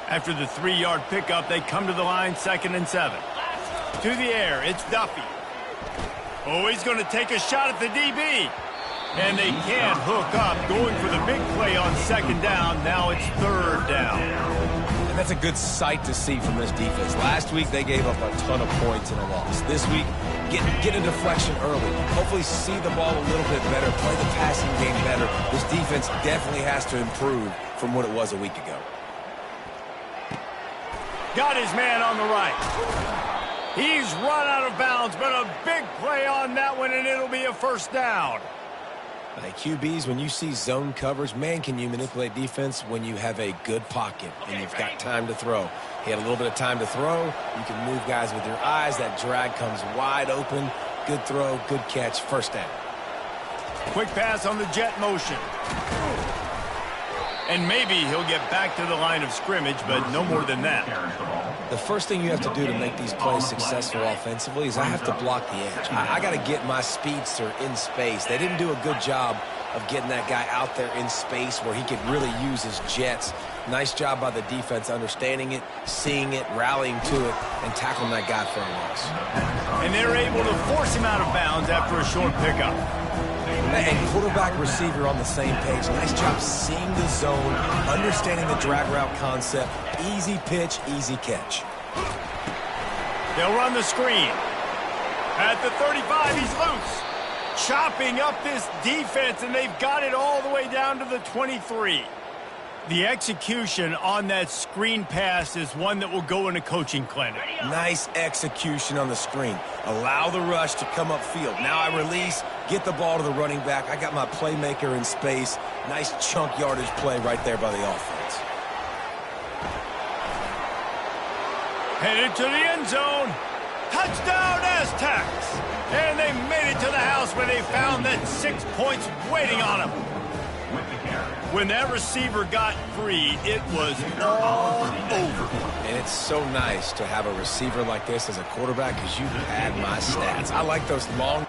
After the 3-yard pickup, they come to the line, 2nd and 7. To the air, it's Duffy. Oh, he's going to take a shot at the DB. And they can't hook up, going for the big play on 2nd down. Now it's 3rd down. And that's a good sight to see from this defense. Last week, they gave up a ton of points in a loss. This week, get a deflection early. Hopefully see the ball a little bit better, play the passing game better. This defense definitely has to improve from what it was a week ago. Got his man on the right. He's run out of bounds, but a big play on that one, and it'll be a first down. Hey, QBs, when you see zone coverage, man, can you manipulate defense when you have a good pocket and you've got time to throw. He had a little bit of time to throw. You can move guys with your eyes. That drag comes wide open. Good throw, good catch, first down. Quick pass on the jet motion. And maybe he'll get back to the line of scrimmage, but no more than that. The first thing you have to do to make these plays successful offensively is I have to block the edge. I got to get my speedster in space. They didn't do a good job of getting that guy out there in space where he could really use his jets. Nice job by the defense understanding it, seeing it, rallying to it, and tackling that guy for a loss. And they're able to force him out of bounds after a short pickup. And quarterback receiver on the same page. Nice job seeing the zone, understanding the drag route concept. Easy pitch, easy catch. They'll run the screen. At the 35, he's loose. Chopping up this defense, and they've got it all the way down to the 23. The execution on that screen pass is one that will go in a coaching clinic. Nice execution on the screen. Allow the rush to come upfield. Now I release, get the ball to the running back. I got my playmaker in space. Nice chunk yardage play right there by the offense. Headed to the end zone. Touchdown, Aztecs! And they made it to the house where they found that 6 points waiting on them. When that receiver got free, it was all over. And it's so nice to have a receiver like this as a quarterback because you had my stats. I like those long...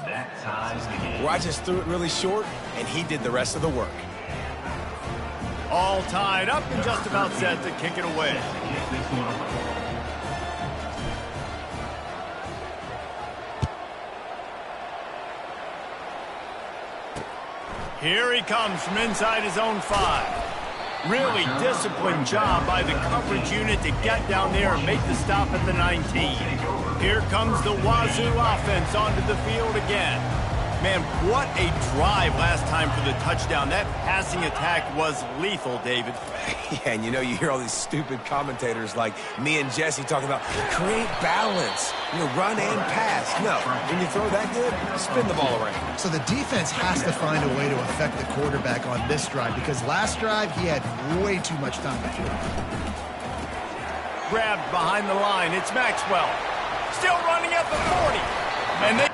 That ties the game. Where I just threw it really short, and he did the rest of the work. All tied up and just about set to kick it away. Kick this one away. Here he comes from inside his own 5. Really disciplined job by the coverage unit to get down there and make the stop at the 19. Here comes the Wazoo offense onto the field again. Man, what a drive last time for the touchdown. That passing attack was lethal, David. Yeah, and you know, you hear all these stupid commentators like me and Jesse talking about create balance, run and pass. No, when you throw that good, spin the ball around. So the defense has to find a way to affect the quarterback on this drive, because last drive he had way too much time to throw. Grabbed behind the line. It's Maxwell. Still running at the 40. And they...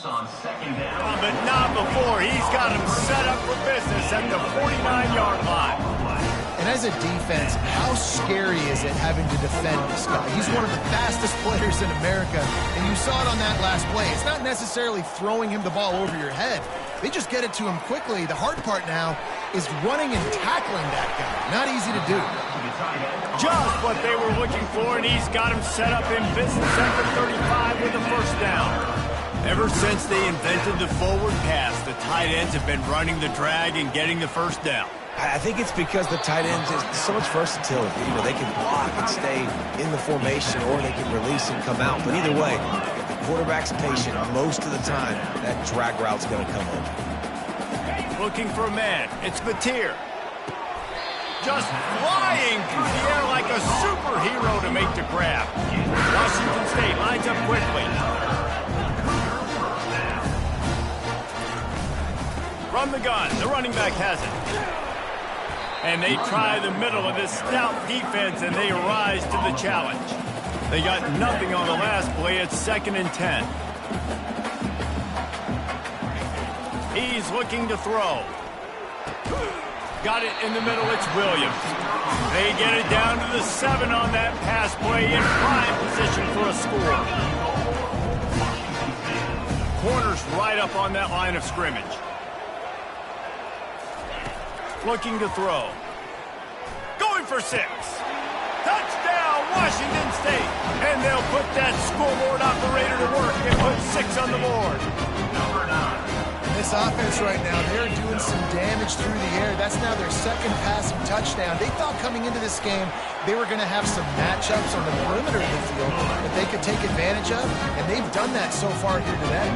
On second down. But not before. He's got him set up for business at the 49-yard line. And as a defense, how scary is it having to defend this guy? He's one of the fastest players in America, and you saw it on that last play. It's not necessarily throwing him the ball over your head. They just get it to him quickly. The hard part now is running and tackling that guy. Not easy to do. Just what they were looking for, and he's got him set up in business at the 35 with the first down. Ever since they invented the forward pass, the tight ends have been running the drag and getting the first down. I think it's because the tight ends is so much versatility. You know, they can block and stay in the formation, or they can release and come out. But either way, if the quarterback's patient, most of the time, that drag route's going to come over. Looking for a man. It's Batir. Just flying through the air like a superhero to make the grab. Washington State lines up quickly. From the gun, the running back has it. And they try the middle of this stout defense, and they rise to the challenge. They got nothing on the last play. It's 2nd and 10. He's looking to throw. Got it in the middle. It's Williams. They get it down to the 7 on that pass play, in prime position for a score. Corners right up on that line of scrimmage. Looking to throw. Going for 6. Touchdown, Washington State. And they'll put that scoreboard operator to work and put 6 on the board. This offense right now, they're doing some damage through the air. That's now their 2nd passing touchdown. They thought coming into this game they were going to have some matchups on the perimeter of the field that they could take advantage of, and they've done that so far here today.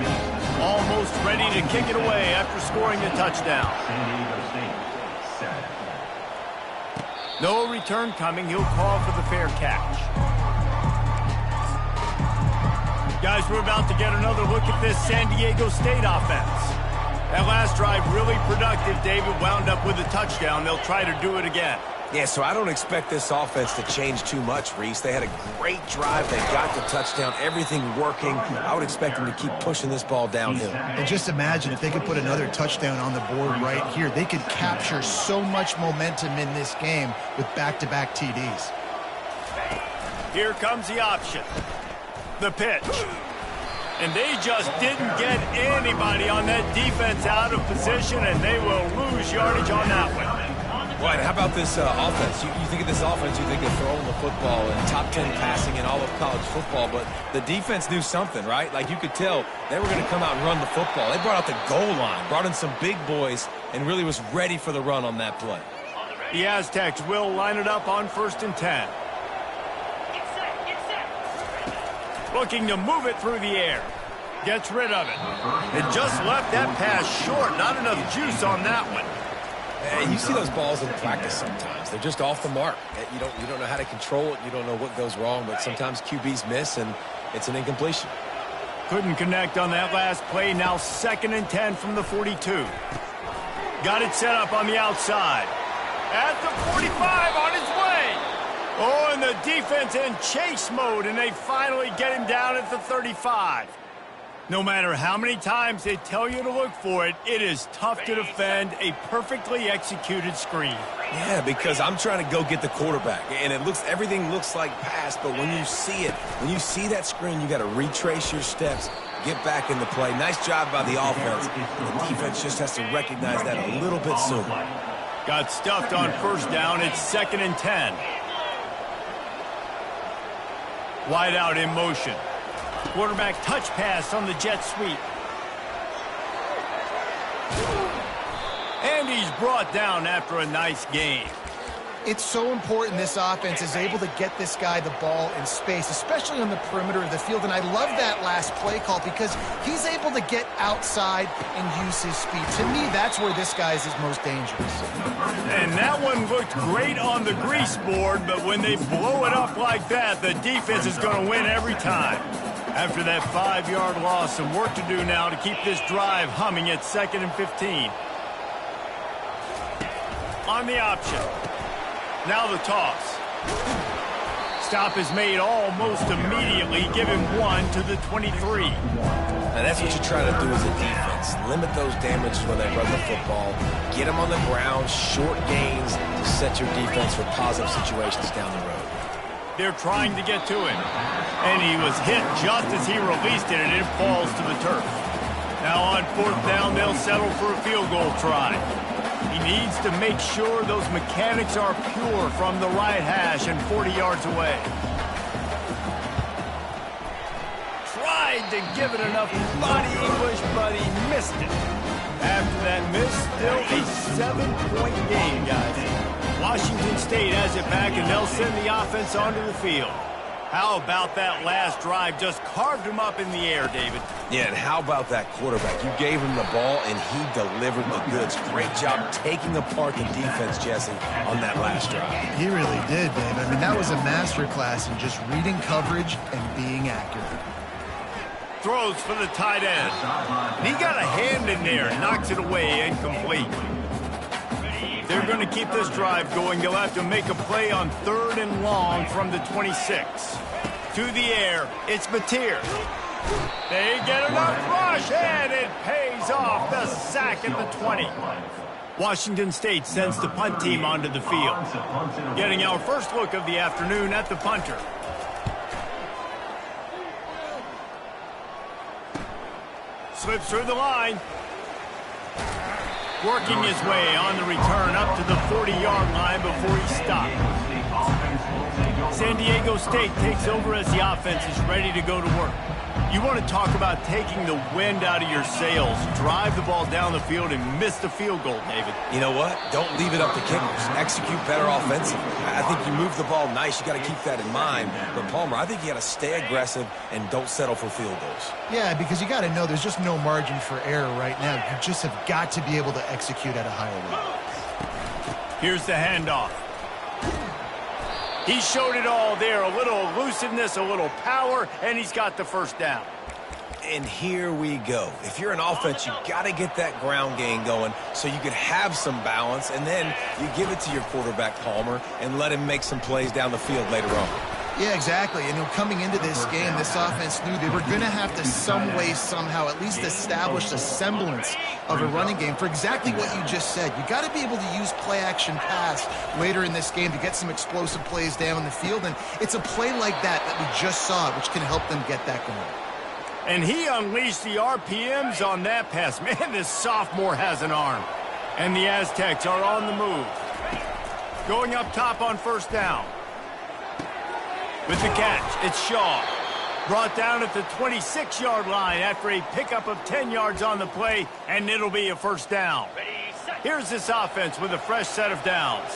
Almost ready to kick it away after scoring the touchdown. No return coming. He'll call for the fair catch. Guys, we're about to get another look at this San Diego State offense. That last drive really productive. David wound up with a touchdown. They'll try to do it again. Yeah, so I don't expect this offense to change too much, Reese. They had a great drive. They got the touchdown. Everything working. I would expect them to keep pushing this ball downhill. And just imagine if they could put another touchdown on the board right here. They could capture so much momentum in this game with back-to-back TDs. Here comes the option. The pitch. And they just didn't get anybody on that defense out of position, and they will lose yardage on that one. Right, how about this offense? You think of this offense, you think of throwing the football and top 10 passing in all of college football, but the defense knew something, right? Like you could tell they were going to come out and run the football. They brought out the goal line, brought in some big boys, and really was ready for the run on that play. The Aztecs will line it up on 1st and 10. Looking to move it through the air. Gets rid of it. It just left that pass short. Not enough juice on that one. And you see those balls in practice sometimes. They're just off the mark. You don't know how to control it. You don't know what goes wrong, but sometimes QBs miss, and it's an incompletion. Couldn't connect on that last play. Now 2nd and 10 from the 42. Got it set up on the outside. At the 45 on his way. Oh, and the defense in chase mode, and they finally get him down at the 35. No matter how many times they tell you to look for it, it is tough to defend a perfectly executed screen. Yeah, because I'm trying to go get the quarterback, and everything looks like pass, but when you see it, when you see that screen, you got to retrace your steps, get back into play. Nice job by the offense. The defense just has to recognize that a little bit sooner. Got stuffed on 1st down. It's 2nd and 10. Wide out in motion. Quarterback touch pass on the jet sweep. And he's brought down after a nice game. It's so important this offense is able to get this guy the ball in space, especially on the perimeter of the field. And I love that last play call because he's able to get outside and use his speed. To me, that's where this guy is his most dangerous. And that one looked great on the grease board, but when they blow it up like that, the defense is going to win every time. After that 5-yard loss, some work to do now to keep this drive humming at 2nd and 15. On the option. Now the toss. Stop is made almost immediately. Give him 1 to the 23. And that's what you try to do as a defense. Limit those damages when they run the football. Get them on the ground, short gains to set your defense for positive situations down the road. They're trying to get to him. And he was hit just as he released it, and it falls to the turf. Now on 4th down, they'll settle for a field goal try. He needs to make sure those mechanics are pure from the right hash and 40 yards away. Tried to give it enough body English, but he missed it. After that miss, still a 7-point game, guys. Washington State has it back, and they'll send the offense onto the field. How about that last drive? Just carved him up in the air, David. Yeah, and how about that quarterback? You gave him the ball, and he delivered the goods. Great job taking apart the defense, Jesse, on that last drive. He really did, Dave. I mean, that was a masterclass in just reading coverage and being accurate. Throws for the tight end. And he got a hand in there, knocks it away, incomplete. They're going to keep this drive going. They'll have to make a play on 3rd and long from the 26. To the air, it's Mateer. They get enough rush, and it pays off. The sack at the 20. Washington State sends the punt team onto the field. Getting our first look of the afternoon at the punter. Slips through the line. Working his way on the return up to the 40-yard line before he stopped. San Diego State takes over as the offense is ready to go to work. You want to talk about taking the wind out of your sails. Drive the ball down the field and miss the field goal, David. You know what? Don't leave it up to kickers. Execute better offensively. I think you move the ball nice. You got to keep that in mind. But, Palmer, I think you got to stay aggressive and don't settle for field goals. Yeah, because you got to know there's just no margin for error right now. You just have got to be able to execute at a higher level. Here's the handoff. He showed it all there. A little elusiveness, a little power, and he's got the first down. And here we go. If you're an offense, you got to get that ground game going so you can have some balance, and then you give it to your quarterback, Palmer, and let him make some plays down the field later on. Yeah, exactly. And coming into this game, this offense knew they were going to have to some way, somehow, at least establish a semblance of a running game for exactly what you just said. You got to be able to use play-action pass later in this game to get some explosive plays down the field, and it's a play like that we just saw, which can help them get that going. And he unleashed the RPMs on that pass. Man, this sophomore has an arm. And the Aztecs are on the move. Going up top on 1st down. With the catch, it's Shaw. Brought down at the 26-yard line after a pickup of 10 yards on the play, and it'll be a 1st down. Here's this offense with a fresh set of downs.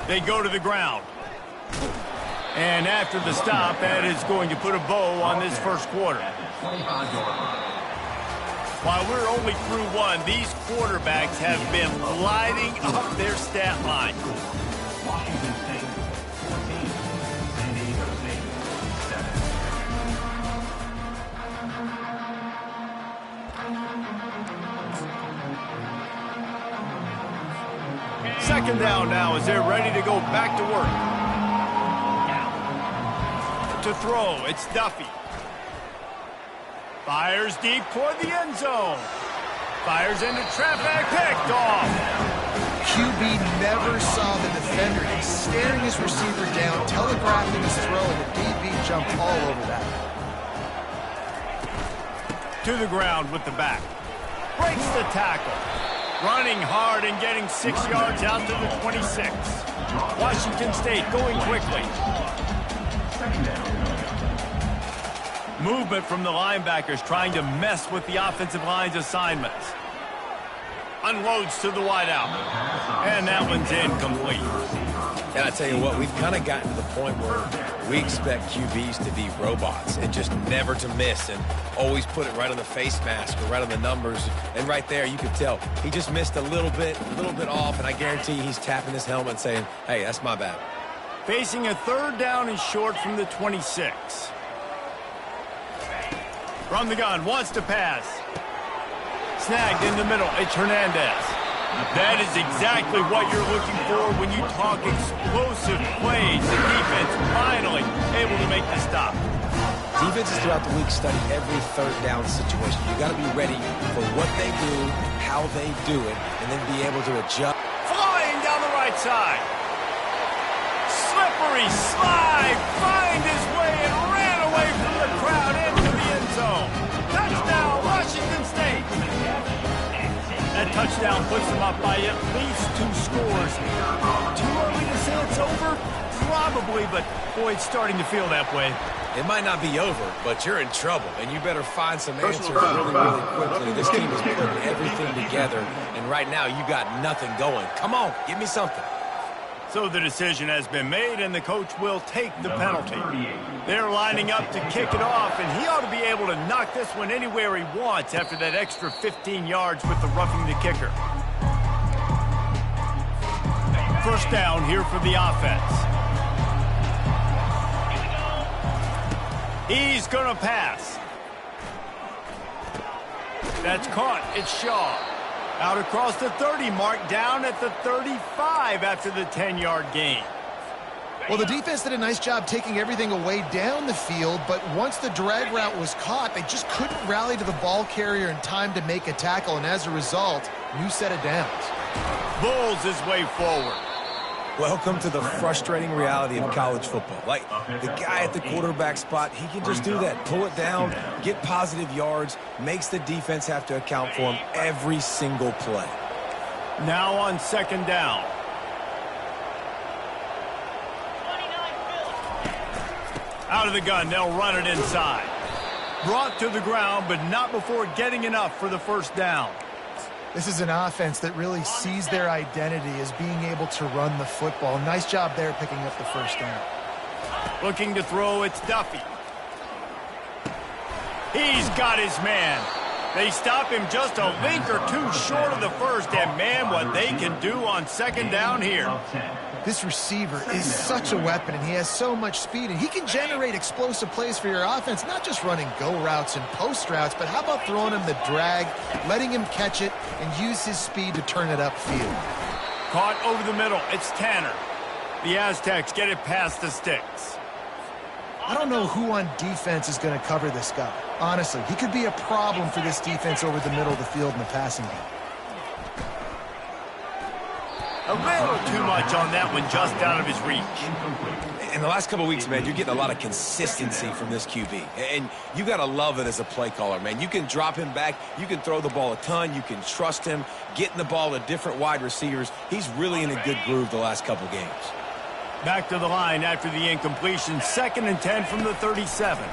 They go to the ground. And after the stop, that is going to put a bow on this first quarter. While we're only through one, these quarterbacks have been lighting up their stat line. Washington State 14, San Diego State 7. 2nd down now as they're ready to go back to work. To throw, it's Duffy. Fires deep toward the end zone. Fires into traffic, picked off. QB never saw the defender. He's staring his receiver down, telegraphing his throw, and the DB jumped all over that. To the ground with the back. Breaks the tackle. Running hard and getting 6 yards out to the 26. Washington State going quickly. Movement from the linebackers trying to mess with the offensive line's assignments. Unloads to the wideout. And that one's incomplete. And I tell you what, we've kind of gotten to the point where we expect QBs to be robots and just never to miss and always put it right on the face mask or right on the numbers. And right there, you could tell he just missed a little bit off, and I guarantee he's tapping his helmet saying, hey, that's my bad. Facing a 3rd down and short from the 26. From the gun, wants to pass. Snagged in the middle, it's Hernandez. That is exactly what you're looking for when you talk explosive plays. The defense finally able to make the stop. Defenses throughout the week study every 3rd down situation. You got to be ready for what they do, how they do it, and then be able to adjust. Flying down the right side. slippery slide, find his way and ran away from the crowd into the end zone. Touchdown, Washington State. That touchdown puts them up by at least 2 scores. Too early to say it's over? Probably, but boy, it's starting to feel that way. It might not be over, but you're in trouble, and you better find some answers really, really quickly. This team is putting everything together, and right now you got nothing going. Come on, give me something. So the decision has been made, and the coach will take the penalty. They're lining up to kick it off, and he ought to be able to knock this one anywhere he wants after that extra 15 yards with the roughing the kicker. First down here for the offense. He's going to pass. That's caught. It's Shaw. Out across the 30 mark, down at the 35 after the 10-yard gain. Well, the defense did a nice job taking everything away down the field, but once the drag route was caught, they just couldn't rally to the ball carrier in time to make a tackle, and as a result, new set of downs. Bulls his way forward. Welcome to the frustrating reality of college football. Like, the guy at the quarterback spot, he can just do that. Pull it down, get positive yards, makes the defense have to account for him every single play. Now on second down. Out of the gun, they'll run it inside. Brought to the ground, but not before getting enough for the first down. This is an offense that really sees their identity as being able to run the football. Nice job there picking up the first down. Looking to throw, it's Duffy. He's got his man. They stop him just a link or two short of the first, and man, what they can do on second down here. This receiver is such a weapon, and he has so much speed, and he can generate explosive plays for your offense, not just running go routes and post routes, but how about throwing him the drag, letting him catch it, and use his speed to turn it upfield. Caught over the middle. It's Tanner. The Aztecs get it past the sticks. I don't know who on defense is going to cover this guy. Honestly, he could be a problem for this defense over the middle of the field in the passing game. A little too much on that one, just out of his reach. In the last couple of weeks, man, you're getting a lot of consistency from this QB. And you got to love it as a play caller, man. You can drop him back. You can throw the ball a ton. You can trust him, getting the ball to different wide receivers. He's really in a good groove the last couple games. Back to the line after the incompletion. 2nd and 10 from the 37.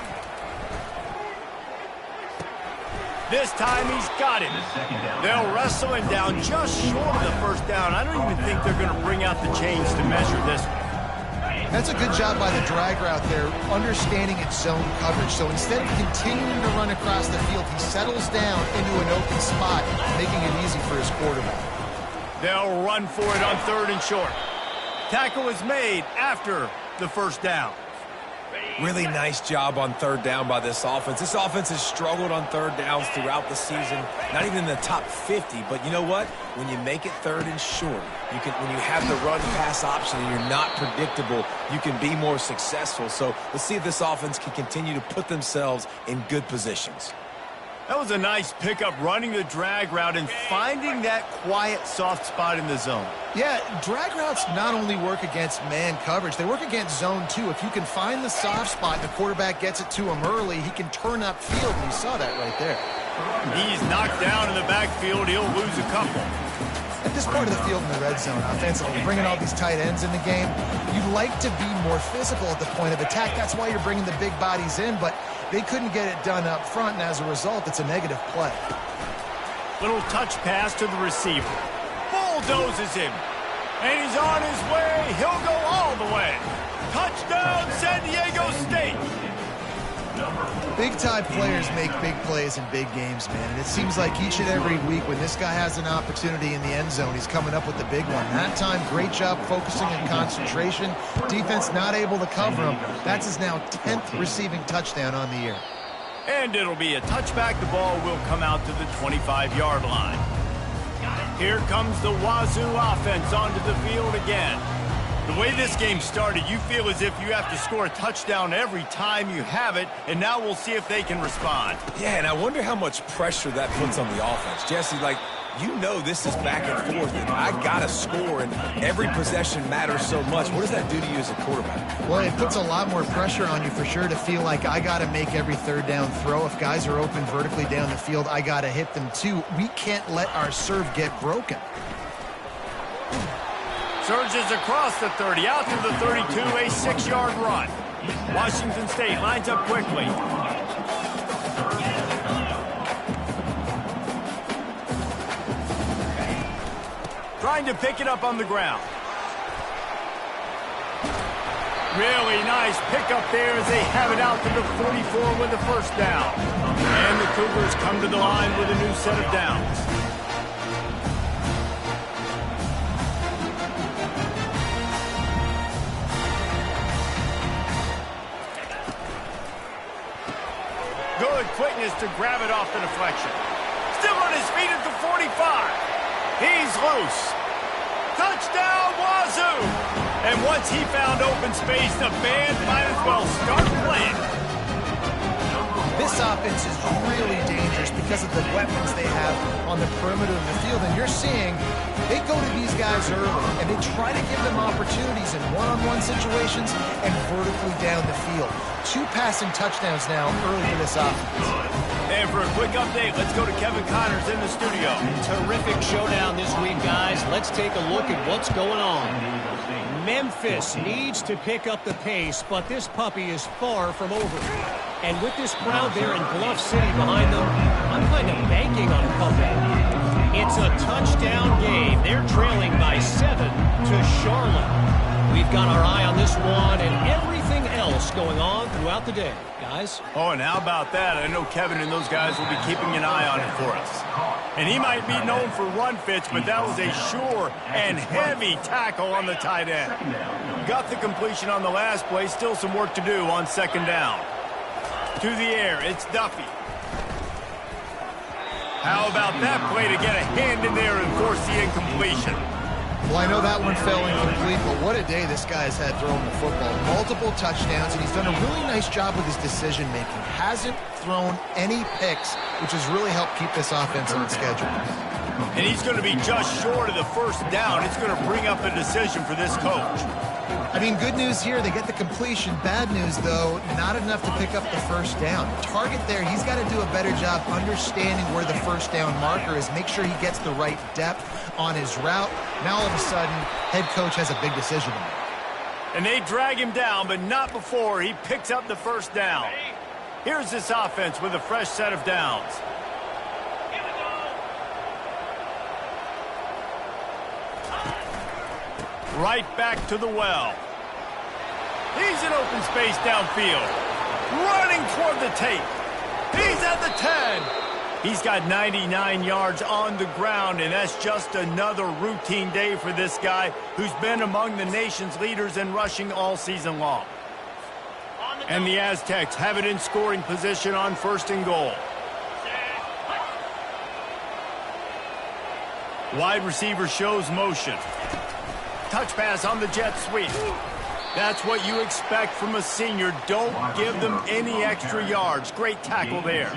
This time he's got him. They'll wrestle him down just short of the first down. I don't even think they're going to bring out the chains to measure this one. That's a good job by the drag route there, understanding its zone coverage. So instead of continuing to run across the field, he settles down into an open spot, making it easy for his quarterback. They'll run for it on 3rd and short. Tackle is made after the first down. Really nice job on 3rd down by this offense. This offense has struggled on 3rd downs throughout the season. Not even in the top 50, but you know what? When you make it 3rd and short, when you have the run-pass option and you're not predictable, you can be more successful. So let's see if this offense can continue to put themselves in good positions. That was a nice pickup, running the drag route and finding that quiet, soft spot in the zone. Yeah, drag routes not only work against man coverage, they work against zone too. If you can find the soft spot and the quarterback gets it to him early, he can turn upfield, and you saw that right there. He's knocked down in the backfield. He'll lose a couple. At this part of the field in the red zone, offensively, bringing all these tight ends in the game, you'd like to be more physical at the point of attack. That's why you're bringing the big bodies in, but they couldn't get it done up front, and as a result, it's a negative play. Little touch pass to the receiver. Bulldozes him. And he's on his way. He'll go all the way. Touchdown, San Diego State. Big-time players make big plays in big games, man. And it seems like each and every week when this guy has an opportunity in the end zone, he's coming up with the big one. That time, great job focusing and concentration. Defense not able to cover him. That's his now 10th receiving touchdown on the year. And it'll be a touchback. The ball will come out to the 25-yard line. Here comes the Wazoo offense onto the field again. The way this game started, you feel as if you have to score a touchdown every time you have it, and now we'll see if they can respond. Yeah, and I wonder how much pressure that puts on the offense. Jesse, like, you know this is back and forth, and I got to score, and every possession matters so much. What does that do to you as a quarterback? Well, it puts a lot more pressure on you for sure to feel like I got to make every third down throw. If guys are open vertically down the field, I got to hit them too. We can't let our serve get broken. Surges across the 30, out to the 32, a 6-yard run. Washington State lines up quickly. Trying to pick it up on the ground. Really nice pickup there as they have it out to the 44 with the first down. And the Cougars come to the line with a new set of downs. Good quickness to grab it off the deflection. Still on his feet at the 45. He's loose. Touchdown, Wazoo! And once he found open space, the band might as well start playing. This offense is really dangerous because of the weapons they have on the perimeter of the field. And you're seeing they go to these guys early, and they try to give them opportunities in one-on-one situations and vertically down the field. 2 passing touchdowns now early for this offense. And for a quick update, let's go to Kevin Connors in the studio. Terrific showdown this week, guys. Let's take a look at what's going on. Memphis needs to pick up the pace, but this puppy is far from over. And with this crowd there in Bluff City behind them, I'm kind of banking on a comeback. It's a touchdown game. They're trailing by 7 to Charlotte. We've got our eye on this one and everything else going on throughout the day, guys. Oh, and how about that? I know Kevin and those guys will be keeping an eye on it for us. And he might be known for run fits, but that was a sure and heavy tackle on the tight end. Got the completion on the last play. Still some work to do on second down. To the air, it's Duffy. How about that play to get a hand in there and force the incompletion? Well, I know that one fell incomplete, but what a day this guy's had throwing the football. Multiple touchdowns, and he's done a really nice job with his decision-making. Hasn't thrown any picks, which has really helped keep this offense on schedule. And he's going to be just short of the first down. It's going to bring up a decision for this coach. I mean, good news here, they get the completion. Bad news, though, not enough to pick up the first down. Target there, he's got to do a better job understanding where the first down marker is, make sure he gets the right depth on his route. Now, all of a sudden, head coach has a big decision to make. And they drag him down, but not before he picks up the first down. Here's this offense with a fresh set of downs. Right back to the well. He's in open space downfield. Running toward the tape. He's at the 10. He's got 99 yards on the ground, and that's just another routine day for this guy who's been among the nation's leaders in rushing all season long. And the Aztecs have it in scoring position on 1st and goal. Wide receiver shows motion. Touch pass on the jet sweep. That's what you expect from a senior. Don't give them any extra yards. Great tackle there.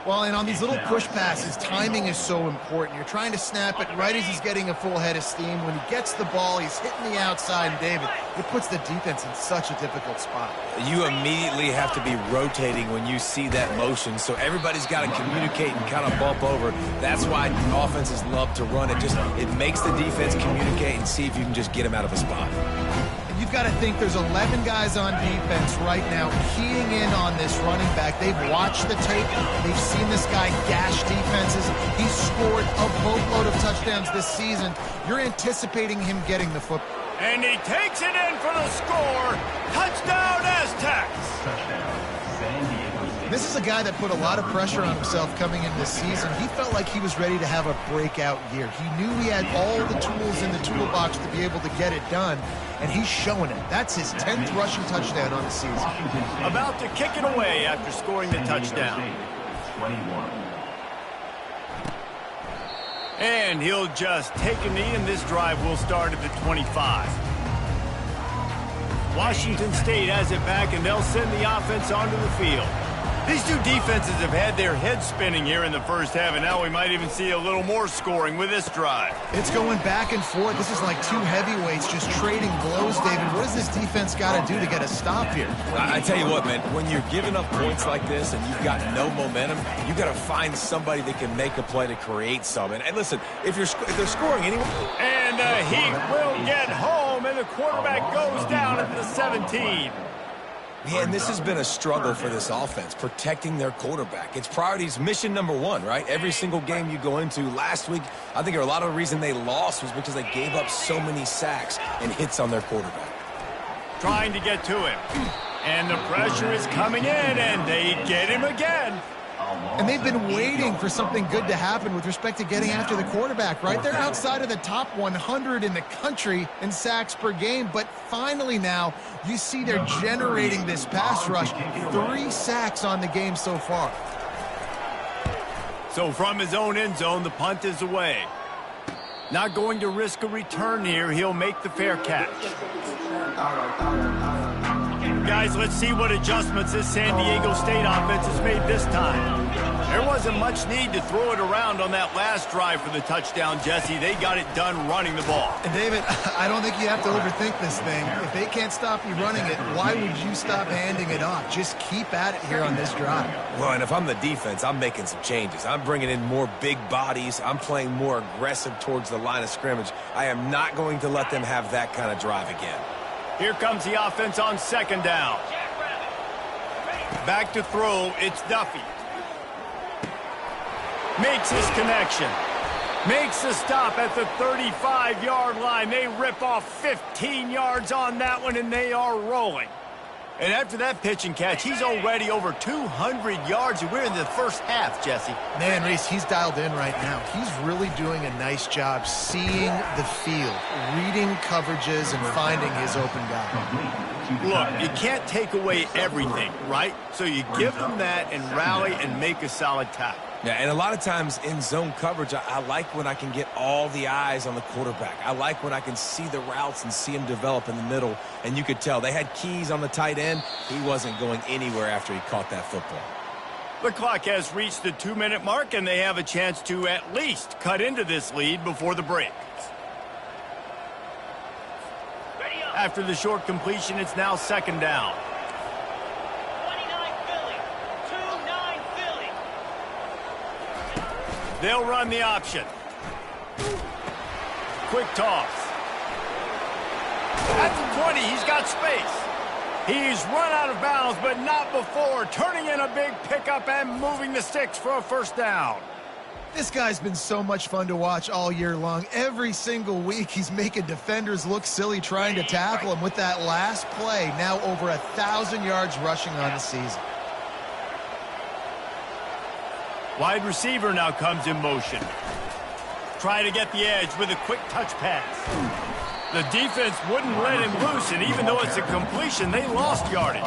Well, and on these little push passes, timing is so important. You're trying to snap it right as he's getting a full head of steam. When he gets the ball, he's hitting the outside, and David, it puts the defense in such a difficult spot. You immediately have to be rotating when you see that motion, so everybody's got to communicate and kind of bump over. That's why offenses love to run it. It makes the defense communicate and see if you can just get him out of a spot. You've got to think there's 11 guys on defense right now keying in on this running back. They've watched the tape. They've seen this guy gash defenses. He's scored a boatload of touchdowns this season. You're anticipating him getting the football. And he takes it in for the score. Touchdown, Aztecs. This is a guy that put a lot of pressure on himself coming into this season. He felt like he was ready to have a breakout year. He knew he had all the tools in the toolbox to be able to get it done, and he's showing it. That's his 10th rushing touchdown on the season. About to kick it away after scoring the touchdown. And he'll just take a knee, and this drive will start at the 25. Washington State has it back, and they'll send the offense onto the field. These two defenses have had their heads spinning here in the first half, and now we might even see a little more scoring with this drive. It's going back and forth. This is like two heavyweights just trading blows, David. What does this defense got to do to get a stop here? I tell you what, man, when you're giving up points like this and you've got no momentum, you got to find somebody that can make a play to create some. And listen, if they're scoring anyway. And he will get home, and the quarterback goes down at the 17. Man, this has been a struggle for this offense, protecting their quarterback. It's priorities, mission number one, right? Every single game you go into. Last week, I think a lot of the reason they lost was because they gave up so many sacks and hits on their quarterback. Trying to get to him. And the pressure is coming in, and they get him again. And they've been waiting for something good to happen with respect to getting after the quarterback, right? They're outside of the top 100 in the country in sacks per game, but finally now you see they're generating this pass rush. 3 sacks on the game so far. So from his own end zone, the punt is away. Not going to risk a return here. He'll make the fair catch. Guys, let's see what adjustments this San Diego State offense has made this time. There wasn't much need to throw it around on that last drive for the touchdown, Jesse. They got it done running the ball. And David, I don't think you have to overthink this thing. If they can't stop you running it, why would you stop handing it off? Just keep at it here on this drive. Well, and if I'm the defense, I'm making some changes. I'm bringing in more big bodies. I'm playing more aggressive towards the line of scrimmage. I am not going to let them have that kind of drive again. Here comes the offense on second down. Back to throw, it's Duffy. Makes his connection. Makes the stop at the 35-yard line. They rip off 15 yards on that one, and they are rolling. And after that pitch and catch, he's already over 200 yards, and we're in the first half, Jesse. Man, Reese, he's dialed in right now. He's really doing a nice job seeing the field, reading coverages, and finding his open guy. Look, you can't take away everything, right? So you give them that and rally and make a solid tackle. Yeah, and a lot of times in zone coverage, I like when I can get all the eyes on the quarterback. I like when I can see the routes and see him develop in the middle. And you could tell they had keys on the tight end. He wasn't going anywhere after he caught that football. The clock has reached the 2-minute mark, and they have a chance to at least cut into this lead before the break. After the short completion, it's now second down. 29 Philly. 2-9 Philly. They'll run the option. Quick toss. At the 20, he's got space. He's run out of bounds, but not before turning in a big pickup and moving the sticks for a first down. This guy's been so much fun to watch all year long. Every single week, he's making defenders look silly trying to tackle him. With that last play, now over 1,000 yards rushing on the season. Wide receiver now comes in motion. Trying to get the edge with a quick touch pass. The defense wouldn't let him loose, and even though it's a completion, they lost yardage.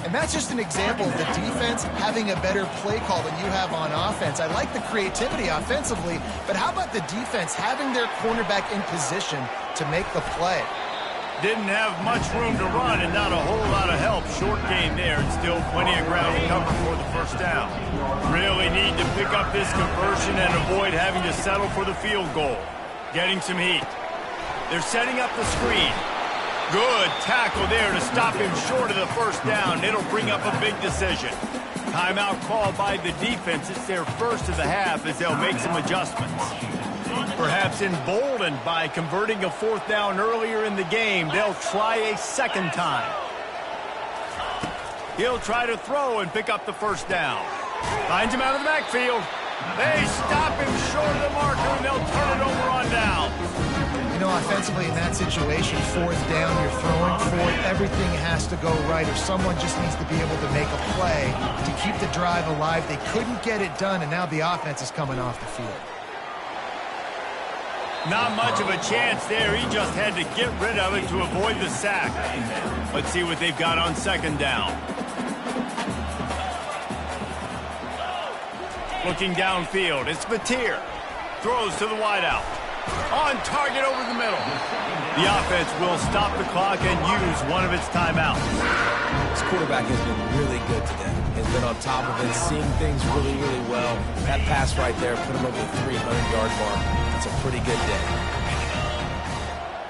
And that's just an example of the defense having a better play call than you have on offense. I like the creativity offensively, but how about the defense having their cornerback in position to make the play? Didn't have much room to run and not a whole lot of help. Short gain there and still plenty of ground to cover for the first down. Really need to pick up this conversion and avoid having to settle for the field goal. Getting some heat. They're setting up the screen. Good tackle there to stop him short of the first down. It'll bring up a big decision. Timeout called by the defense. It's their first of the half as they'll make some adjustments. Perhaps emboldened by converting a fourth down earlier in the game, they'll try a second time. He'll try to throw and pick up the first down. Finds him out of the backfield. They stop him short of the marker, and they'll turn it over on down. You know, offensively in that situation, fourth down, you're throwing fourth, everything has to go right, or someone just needs to be able to make a play to keep the drive alive. They couldn't get it done, and now the offense is coming off the field. Not much of a chance there. He just had to get rid of it to avoid the sack. Let's see what they've got on second down. Looking downfield, it's Mateer. Throws to the wideout. On target over the middle. The offense will stop the clock and use one of its timeouts. This quarterback has been really good today. Has been on top of it, seeing things really, really well. That pass right there put him over the 300-yard mark. That's a pretty good day.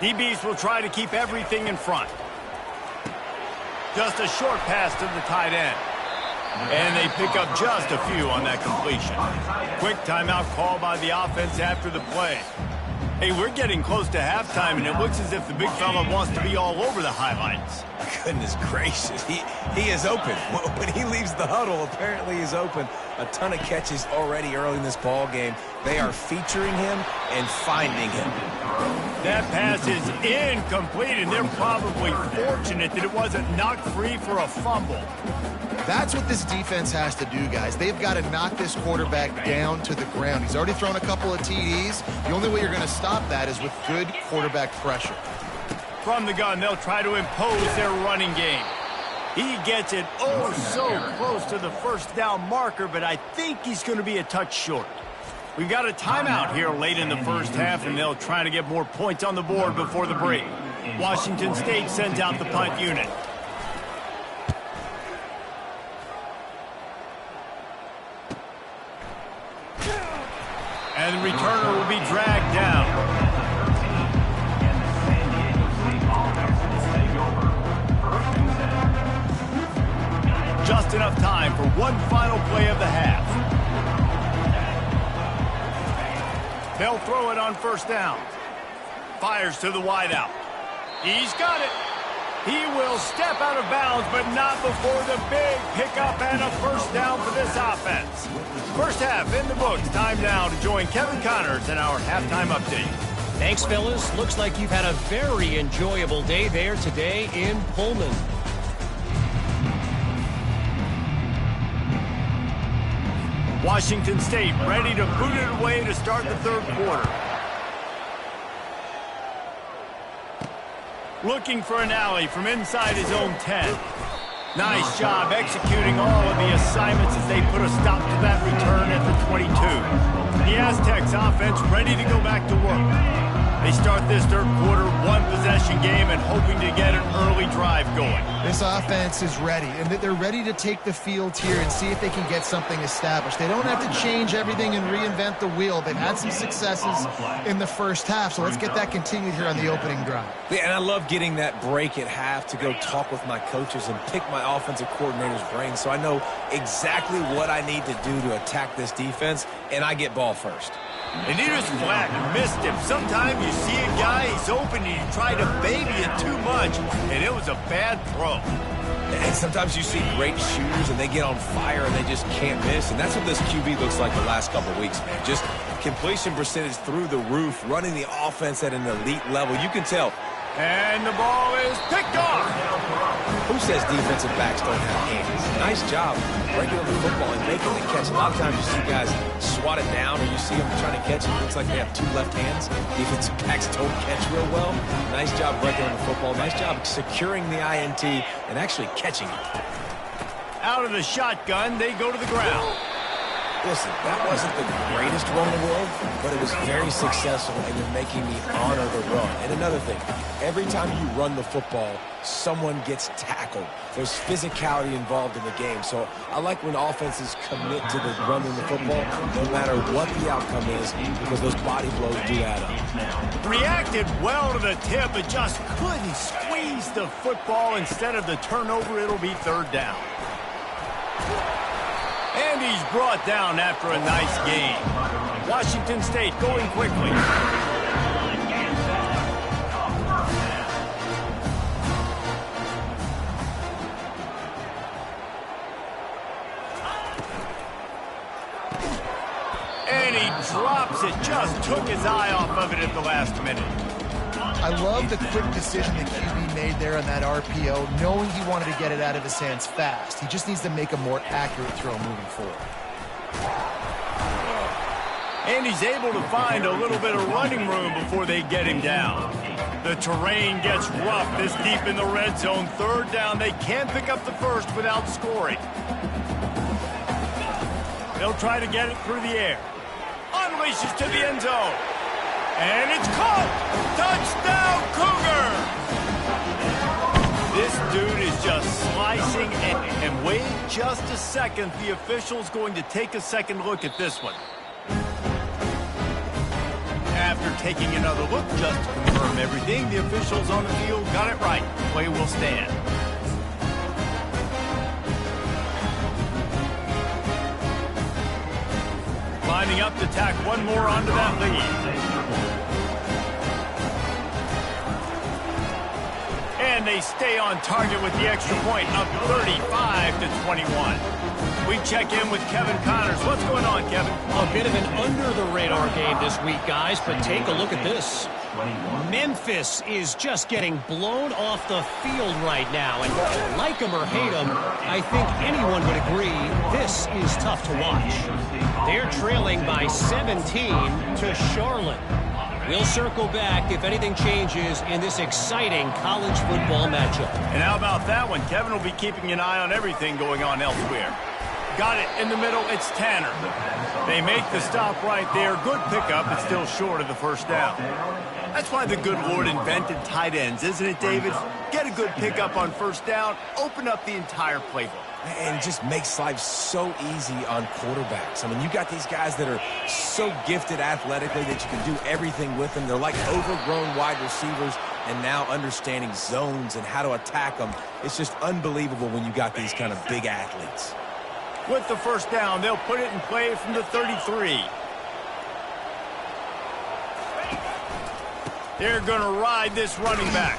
DBs will try to keep everything in front. Just a short pass to the tight end. And they pick up just a few on that completion. Quick timeout call by the offense after the play. Hey, we're getting close to halftime, and it looks as if the big fella wants to be all over the highlights. Goodness gracious, he is open. When he leaves the huddle, apparently he's open. A ton of catches already early in this ball game. They are featuring him and finding him. That pass is incomplete, and they're probably fortunate that it wasn't knocked free for a fumble. That's what this defense has to do, guys. They've got to knock this quarterback down to the ground. He's already thrown a couple of TDs. The only way you're going to stop that is with good quarterback pressure. From the gun, they'll try to impose their running game. He gets it oh so close to the first down marker, but I think he's going to be a touch short. We've got a timeout here late in the first half, and they'll try to get more points on the board before the break. Washington State sends out the punt unit. And the returner will be dragged down. Just enough time for one final play of the half. They'll throw it on first down. Fires to the wideout. He's got it. He will step out of bounds, but not before the big pickup and a first down for this offense. First half in the books. Time now to join Kevin Connors in our halftime update. Thanks, fellas. Looks like you've had a very enjoyable day there today in Pullman. Washington State ready to boot it away to start the third quarter. Looking for an alley from inside his own 10. Nice job executing all of the assignments as they put a stop to that return at the 22. The Aztecs offense ready to go back to work. They start this third quarter one-possession game and hoping to get an early drive going. This offense is ready, and they're ready to take the field here and see if they can get something established. They don't have to change everything and reinvent the wheel. They've had some successes in the first half, so let's get that continued here on the opening drive. Yeah, and I love getting that break at half to go talk with my coaches and pick my offensive coordinator's brain so I know exactly what I need to do to attack this defense, and I get ball first. And he just flat missed him. Sometimes you see a guy, he's open, and you try to baby it too much, and it was a bad throw. And sometimes you see great shooters, and they get on fire, and they just can't miss. And that's what this QB looks like the last couple of weeks, man. Just completion percentage through the roof, running the offense at an elite level. You can tell. And the ball is picked off. Who says defensive backs don't have hands? Nice job breaking up the football and making the catch. A lot of times you see guys swat it down or you see them trying to catch it. It looks like they have two left hands. Defensive backs don't catch real well. Nice job breaking up the football. Nice job securing the INT and actually catching it. Out of the shotgun, they go to the ground. Listen, that wasn't the greatest run in the world, but it was very successful, and you're making me honor the run. And another thing, every time you run the football, someone gets tackled. There's physicality involved in the game. So I like when offenses commit to the running the football, no matter what the outcome is, because those body blows do add up. Reacted well to the tip, but just couldn't squeeze the football. Instead of the turnover, it'll be third down. And he's brought down after a nice gain. Washington State going quickly. And he drops it. Just took his eye off of it at the last minute. I love the quick decision the QB made there on that RPO, knowing he wanted to get it out of his hands fast. He just needs to make a more accurate throw moving forward. And he's able to find a little bit of running room before they get him down. The terrain gets rough this deep in the red zone. Third down, they can't pick up the first without scoring. They'll try to get it through the air. Unleashes to the end zone. And it's caught! Touchdown, Cougar! This dude is just slicing and wait just a second. The official's going to take a second look at this one. After taking another look just to confirm everything, the officials on the field got it right. Play will stand. Lining up to tack one more onto that lead. And they stay on target with the extra point, up 35-21. We check in with Kevin Connors. What's going on, Kevin? A bit of an under-the-radar game this week, guys, but take a look at this. Memphis is just getting blown off the field right now, and like them or hate them, I think anyone would agree this is tough to watch. They're trailing by 17 to Charlotte. We'll circle back if anything changes in this exciting college football matchup. And how about that one? Kevin will be keeping an eye on everything going on elsewhere. Got it in the middle. It's Tanner. They make the stop right there. Good pickup, but still short of the first down. That's why the good Lord invented tight ends, isn't it, David? Get a good pickup on first down, open up the entire playbook. And it just makes life so easy on quarterbacks. I mean, you got these guys that are so gifted athletically that you can do everything with them. They're like overgrown wide receivers, and now understanding zones and how to attack them. It's just unbelievable when you got these kind of big athletes. With the first down, they'll put it in play from the 33. They're going to ride this running back.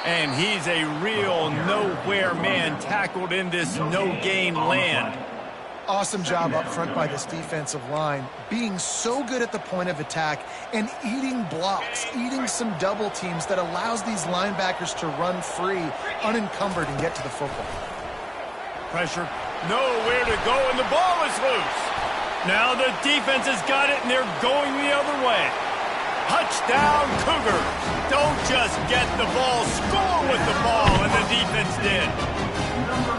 And he's a real nowhere man, tackled in this no-gain land. Awesome job up front by this defensive line, being so good at the point of attack and eating blocks, eating some double teams that allows these linebackers to run free, unencumbered, and get to the football. Pressure, nowhere to go, and the ball is loose. Now the defense has got it, and they're going the other way. Touchdown, Cougars. Don't just get the ball, score with the ball, and the defense did.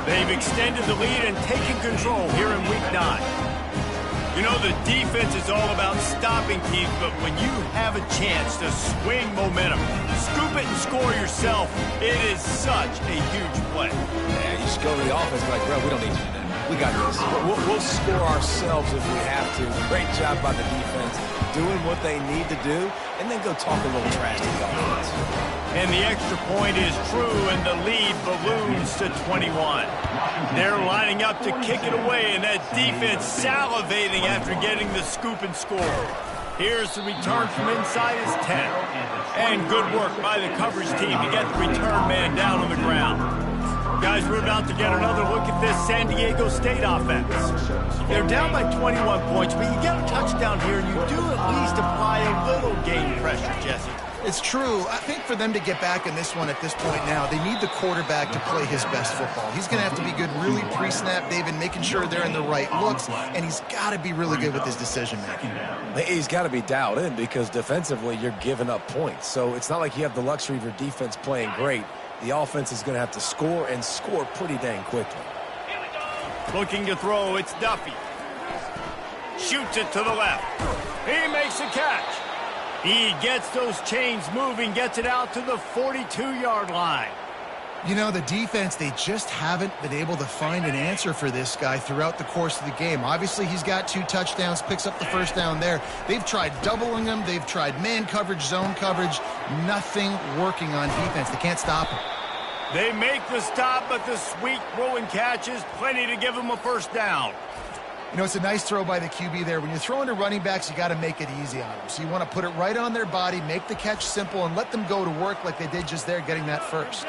They've extended the lead and taken control here in Week 9. You know, the defense is all about stopping teams, but when you have a chance to swing momentum, scoop it and score yourself, it is such a huge play. Yeah, you just go to the offense and be like, bro, we don't need you to do that. We got this. We'll score ourselves if we have to. Great job by the defense, doing what they need to do, and then go talk a little trash to the offense. And the extra point is true, and the lead balloons to 21. They're lining up to kick it away, and that defense salivating after getting the scoop and score. Here's the return from inside his 10. And good work by the coverage team to get the return man down on the ground. Guys, we're about to get another look at this San Diego State offense. They're down by 21 points, but you get a touchdown here, and you do at least apply a little game pressure, Jesse. It's true. I think for them to get back in this one at this point now, they need the quarterback to play his best football. He's going to have to be good really pre-snap, David, making sure they're in the right looks, and he's got to be really good with his decision-making. He's got to be dialed in because defensively you're giving up points. So it's not like you have the luxury of your defense playing great. The offense is going to have to score and score pretty dang quickly. Looking to throw, it's Duffy. Shoots it to the left. He makes a catch. He gets those chains moving, gets it out to the 42-yard line. You know, the defense, they just haven't been able to find an answer for this guy throughout the course of the game. Obviously, he's got 2 touchdowns, picks up the first down there. They've tried doubling him. They've tried man coverage, zone coverage. Nothing working on defense. They can't stop him. They make the stop, but the sweet throw and catch is plenty to give him a first down. You know, it's a nice throw by the QB there. When you're throwing to running backs, you got to make it easy on them. So you want to put it right on their body, make the catch simple, and let them go to work like they did just there, getting that first.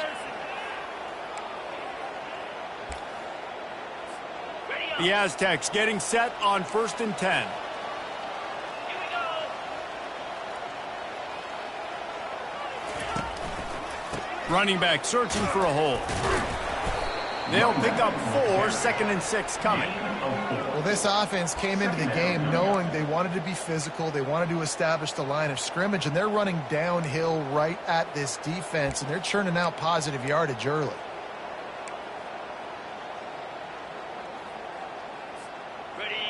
The Aztecs getting set on 1st and 10. Running back searching for a hole. They'll pick up 4, 2nd and 6 coming. Well, this offense came into the game knowing they wanted to be physical. They wanted to establish the line of scrimmage, and they're running downhill right at this defense, and they're churning out positive yardage early.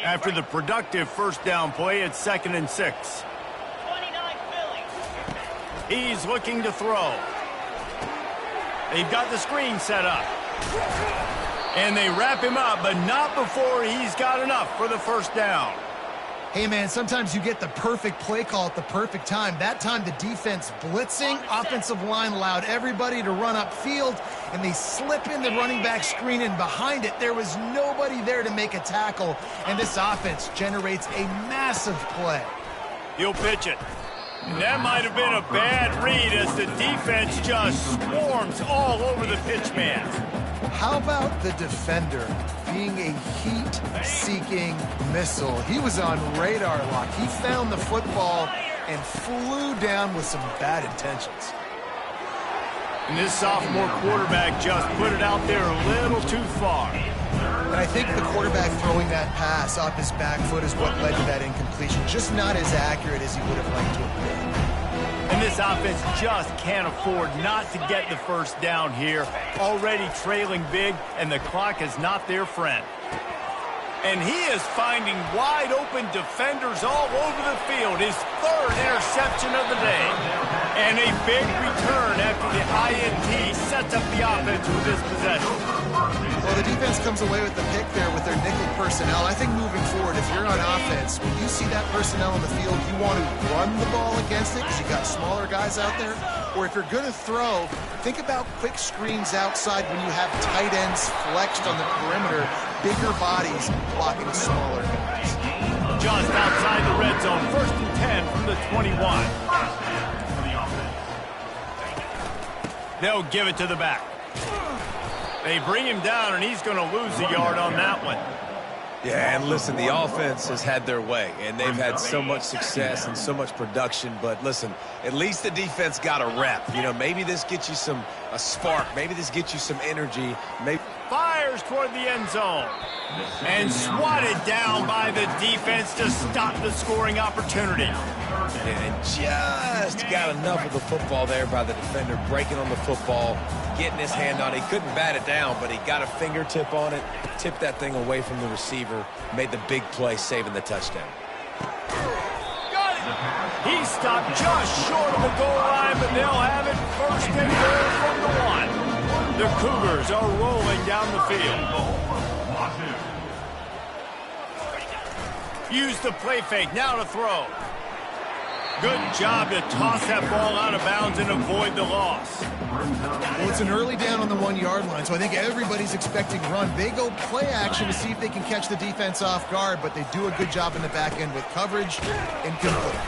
After the productive first down play, it's 2nd and 6. 29 Philly. He's looking to throw. They've got the screen set up. And they wrap him up, but not before he's got enough for the first down. Hey, man, sometimes you get the perfect play call at the perfect time. That time, the defense blitzing, offensive line allowed everybody to run upfield, and they slip in the running back screen, and behind it, there was nobody there to make a tackle, and this offense generates a massive play. He'll pitch it. And that might have been a bad read as the defense just swarms all over the pitch man. How about the defender being a heat-seeking missile? He was on radar lock. He found the football and flew down with some bad intentions. And this sophomore quarterback just put it out there a little too far. And I think the quarterback throwing that pass off his back foot is what led to that incompletion. Just not as accurate as he would have liked to have been. And this offense just can't afford not to get the first down here. Already trailing big, and the clock is not their friend. And he is finding wide-open defenders all over the field. His third interception of the day. And a big return after the INT sets up the offense with this possession. Well, the defense comes away with the pick there with their nickel personnel. I think moving forward, if you're on offense, when you see that personnel in the field, you want to run the ball against it because you got smaller guys out there. Or if you're going to throw, think about quick screens outside when you have tight ends flexed on the perimeter, bigger bodies blocking smaller guys. Just outside the red zone, 1st and 10 from the 21. They'll give it to the back. They bring him down, and he's going to lose a yard on that one. Yeah, and listen, the offense has had their way, and they've had so much success and so much production. But listen, at least the defense got a rep. You know, maybe this gets you a spark. Maybe this gets you some energy. Maybe fires toward the end zone. And swatted down by the defense to stop the scoring opportunity. And just got enough of the football there by the defender, breaking on the football, getting his hand on it. He couldn't bat it down, but he got a fingertip on it, tipped that thing away from the receiver, made the big play, saving the touchdown. Got it! He stopped just short of the goal line, but they'll have it 1st and goal from the 1. The Cougars are rolling down the field. Use the play fake, now to throw. Good job to toss that ball out of bounds and avoid the loss. Well, it's an early down on the 1-yard line, so I think everybody's expecting run. They go play action to see if they can catch the defense off guard, but they do a good job in the back end with coverage and complete.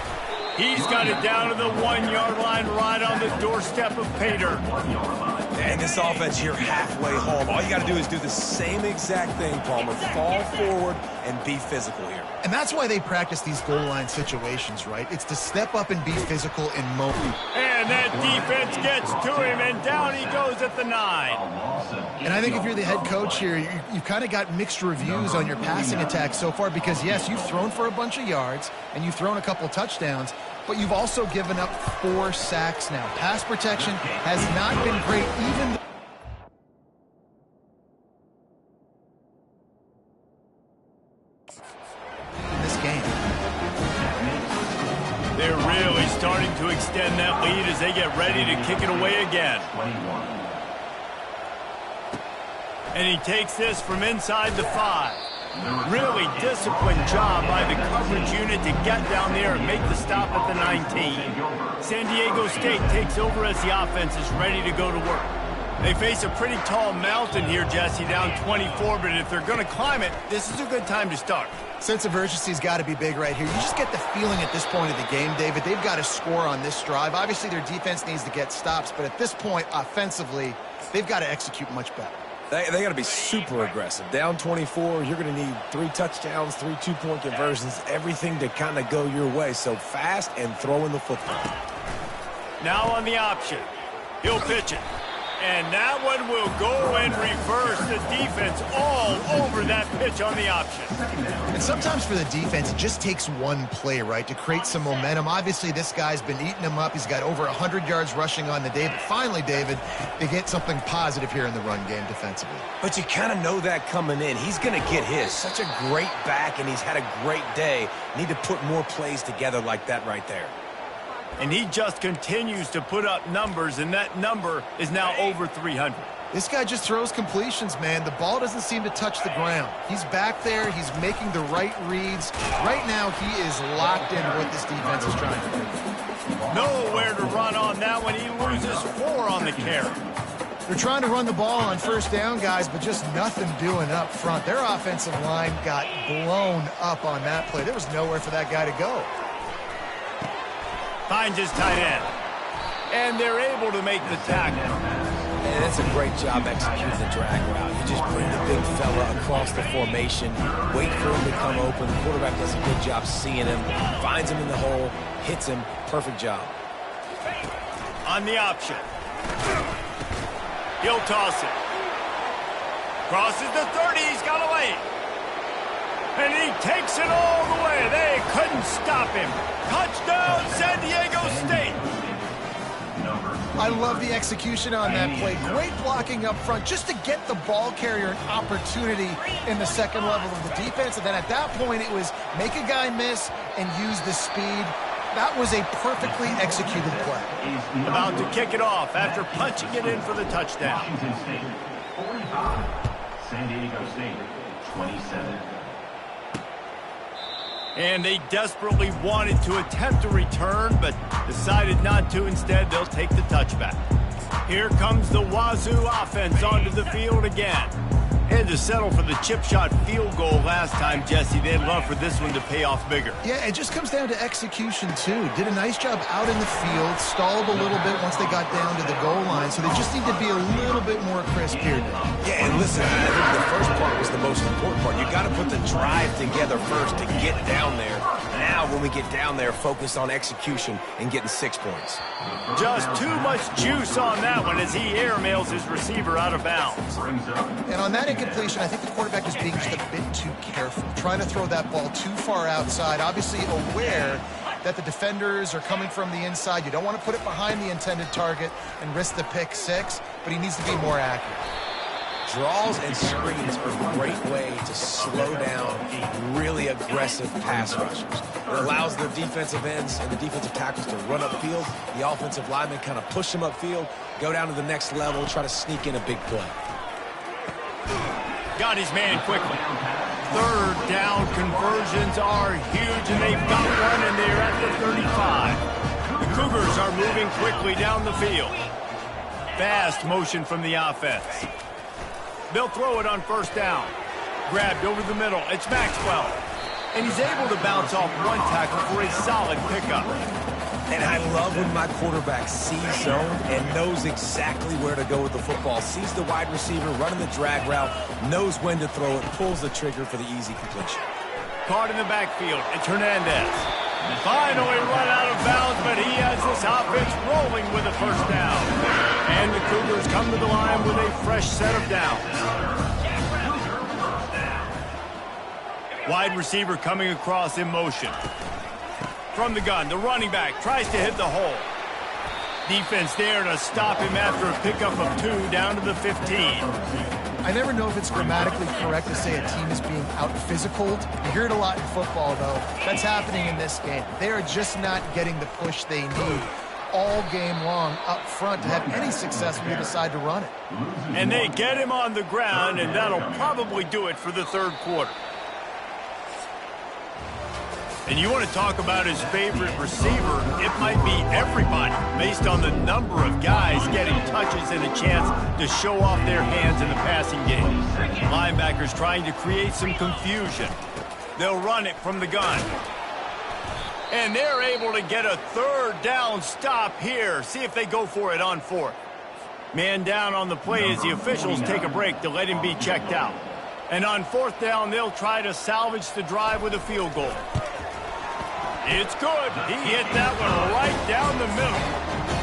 He's got it down to the 1-yard line right on the doorstep of Pater. And this offense, you're halfway home. All you got to do is do the same exact thing, Palmer. Fall forward and be physical here. And that's why they practice these goal line situations, right? It's to step up and be physical in moment. And that defense gets to him, and down he goes at the 9. And I think if you're the head coach here, you've kind of got mixed reviews on your passing attack so far because, yes, you've thrown for a bunch of yards and you've thrown a couple touchdowns, but you've also given up 4 sacks now. Pass protection has not been great, even in this game. They're really starting to extend that lead as they get ready to kick it away again. And he takes this from inside the 5. Really disciplined job by the coverage unit to get down there and make the stop at the 19. San Diego State takes over as the offense is ready to go to work. They face a pretty tall mountain here, Jesse, down 24, but if they're going to climb it, this is a good time to start. Sense of urgency's got to be big right here. You just get the feeling at this point of the game, David, they've got to score on this drive. Obviously, their defense needs to get stops, but at this point, offensively, they've got to execute much better. They got to be super aggressive. Down 24, you're going to need 3 touchdowns, 3 two-point conversions, everything to kind of go your way. So fast and throwing the football. Now on the option. He'll pitch it. And that one will go and reverse the defense all over that pitch on the option. And sometimes for the defense, it just takes one play, right, to create some momentum. Obviously, this guy's been eating them up. He's got over 100 yards rushing on the day. But finally, David, they get something positive here in the run game defensively. But you kind of know that coming in. He's going to get his. Such a great back, and he's had a great day. Need to put more plays together like that right there. And he just continues to put up numbers, and that number is now over 300. This guy just throws completions, man. The ball doesn't seem to touch the ground. He's back there. He's making the right reads. Right now, he is locked into what this defense is trying to do. Nowhere to run on that one. He loses 4 on the carry. They're trying to run the ball on first down, guys, but just nothing doing up front. Their offensive line got blown up on that play. There was nowhere for that guy to go. Finds his tight end. And they're able to make the tackle. And that's a great job executing the drag route. You just bring the big fella across the formation, wait for him to come open. The quarterback does a good job seeing him, finds him in the hole, hits him. Perfect job. On the option. He'll toss it. Crosses the 30. He's got away. And he takes it all the way. They couldn't stop him. Touchdown, San Diego State. I love the execution on that play. Great blocking up front just to get the ball carrier an opportunity in the second level of the defense. And then at that point, it was make a guy miss and use the speed. That was a perfectly executed play. About to kick it off after punching it in for the touchdown. Washington State, 45. San Diego State, 27. And they desperately wanted to attempt a return, but decided not to. Instead, they'll take the touchback. Here comes the Wazoo offense onto the field again. Had to settle for the chip shot field goal last time, Jesse. They'd love for this one to pay off bigger. Yeah, it just comes down to execution, too. Did a nice job out in the field, stalled a little bit once they got down to the goal line, so they just need to be a little bit more crisp here now. Yeah, and listen, I think the first part was the most important part. You got to put the drive together first to get down there. Now, when we get down there, focus on execution and getting 6 points. Just too much juice on that one as he airmails his receiver out of bounds. And on that incompletion, I think the quarterback is being just a bit too careful, trying to throw that ball too far outside, obviously aware that the defenders are coming from the inside. You don't want to put it behind the intended target and risk the pick six, but he needs to be more accurate. Draws and screens are a great way to slow down really aggressive pass rushers. It allows the defensive ends and the defensive tackles to run upfield. The offensive linemen kind of push them upfield, go down to the next level, try to sneak in a big play. Got his man quickly. Third down conversions are huge, and they've got one, and they're at the 35. The Cougars are moving quickly down the field. Fast motion from the offense. They'll throw it on first down. Grabbed over the middle. It's Maxwell. And he's able to bounce off one tackle for a solid pickup. And I love when my quarterback sees zone and knows exactly where to go with the football. Sees the wide receiver running the drag route, knows when to throw it, pulls the trigger for the easy completion. Caught in the backfield. It's Hernandez. Finally run out of bounds, but he has this offense rolling with a first down. And the Cougars come to the line with a fresh set of downs. Wide receiver coming across in motion. From the gun, the running back tries to hit the hole. Defense there to stop him after a pickup of 2 down to the 15. I never know if it's grammatically correct to say a team is being out-physicaled. You hear it a lot in football, though. That's happening in this game. They are just not getting the push they need all game long up front to have any success when they decide to run it. And they get him on the ground, and that'll probably do it for the third quarter. And you want to talk about his favorite receiver, it might be everybody, based on the number of guys getting touches and a chance to show off their hands in the passing game. Linebackers trying to create some confusion. They'll run it from the gun. And they're able to get a third down stop here. See if they go for it on fourth. Man down on the play as the officials take a break to let him be checked out. And on fourth down, they'll try to salvage the drive with a field goal. It's good. He hit that one right down the middle.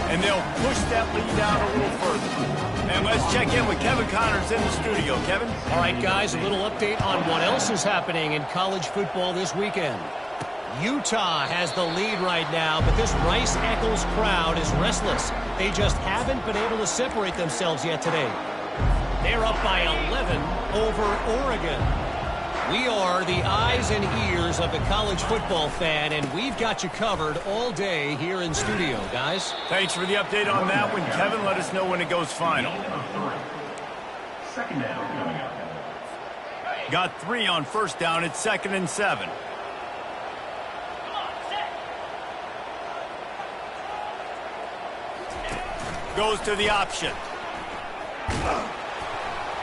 And they'll push that lead out a little further. And let's check in with Kevin Connors in the studio. Kevin? All right, guys, a little update on what else is happening in college football this weekend. Utah has the lead right now, but this Rice-Eccles crowd is restless. They just haven't been able to separate themselves yet today. They're up by 11 over Oregon. We are the eyes and ears of the college football fan, and we've got you covered all day here in studio, guys. Thanks for the update on that one, Kevin. Let us know when it goes final. Second down coming up. Got 3 on first down. It's 2nd and 7. Goes to the option.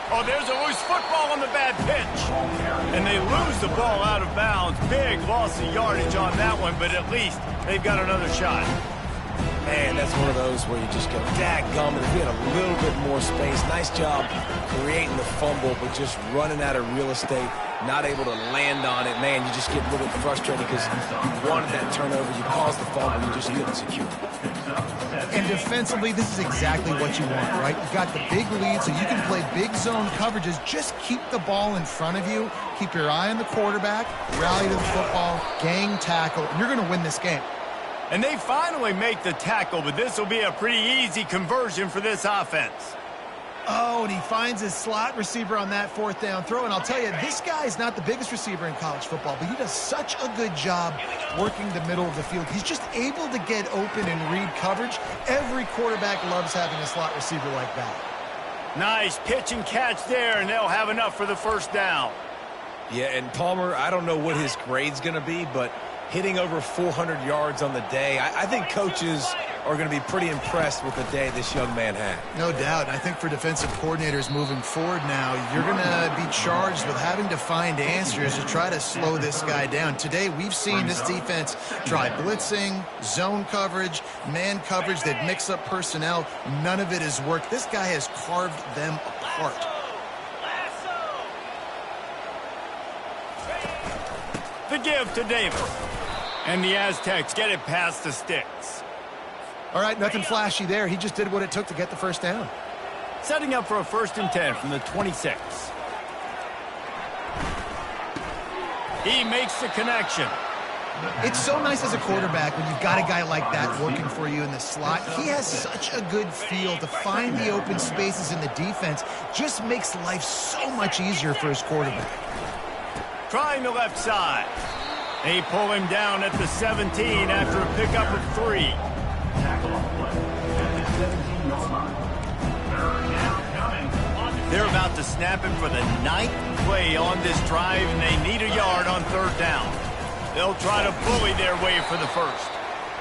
Oh, there's a loose football on the bad pitch. And they lose the ball out of bounds. Big loss of yardage on that one, but at least they've got another shot. Man, that's one of those where you just go, dadgummit, if we had a little bit more space. Nice job creating the fumble, but just running out of real estate, not able to land on it. Man, you just get a little bit frustrated because you wanted that turnover. You caused the fumble. You just couldn't secure it. And defensively, this is exactly what you want, right? You've got the big lead, so you can play big zone coverages. Just keep the ball in front of you. Keep your eye on the quarterback. Rally to the football. Gang tackle. And you're going to win this game. And they finally make the tackle, but this will be a pretty easy conversion for this offense. Oh, and he finds his slot receiver on that 4th down throw. And I'll tell you, this guy is not the biggest receiver in college football, but he does such a good job working the middle of the field. He's just able to get open and read coverage. Every quarterback loves having a slot receiver like that. Nice pitch and catch there, and they'll have enough for the first down. Yeah, and Palmer, I don't know what his grade's going to be, but hitting over 400 yards on the day, I think coaches are going to be pretty impressed with the day this young man had. No doubt. And I think for defensive coordinators moving forward now, you're going to be charged with having to find answers to try to slow this guy down. Today, we've seen this defense try blitzing, zone coverage, man coverage. They'd mix up personnel. None of it has worked. This guy has carved them apart. The give to Davis. And the Aztecs get it past the sticks. All right, nothing flashy there. He just did what it took to get the first down. Setting up for a 1st and 10 from the 26. He makes the connection. It's so nice as a quarterback when you've got a guy like that working for you in the slot. He has such a good feel to find the open spaces in the defense. Just makes life so much easier for his quarterback. Trying the left side. They pull him down at the 17 after a pickup of 3. Tackle on the play. At the 17-yard line. Third down coming. They're about to snap it for the 9th play on this drive, and they need a yard on 3rd down. They'll try to bully their way for the first.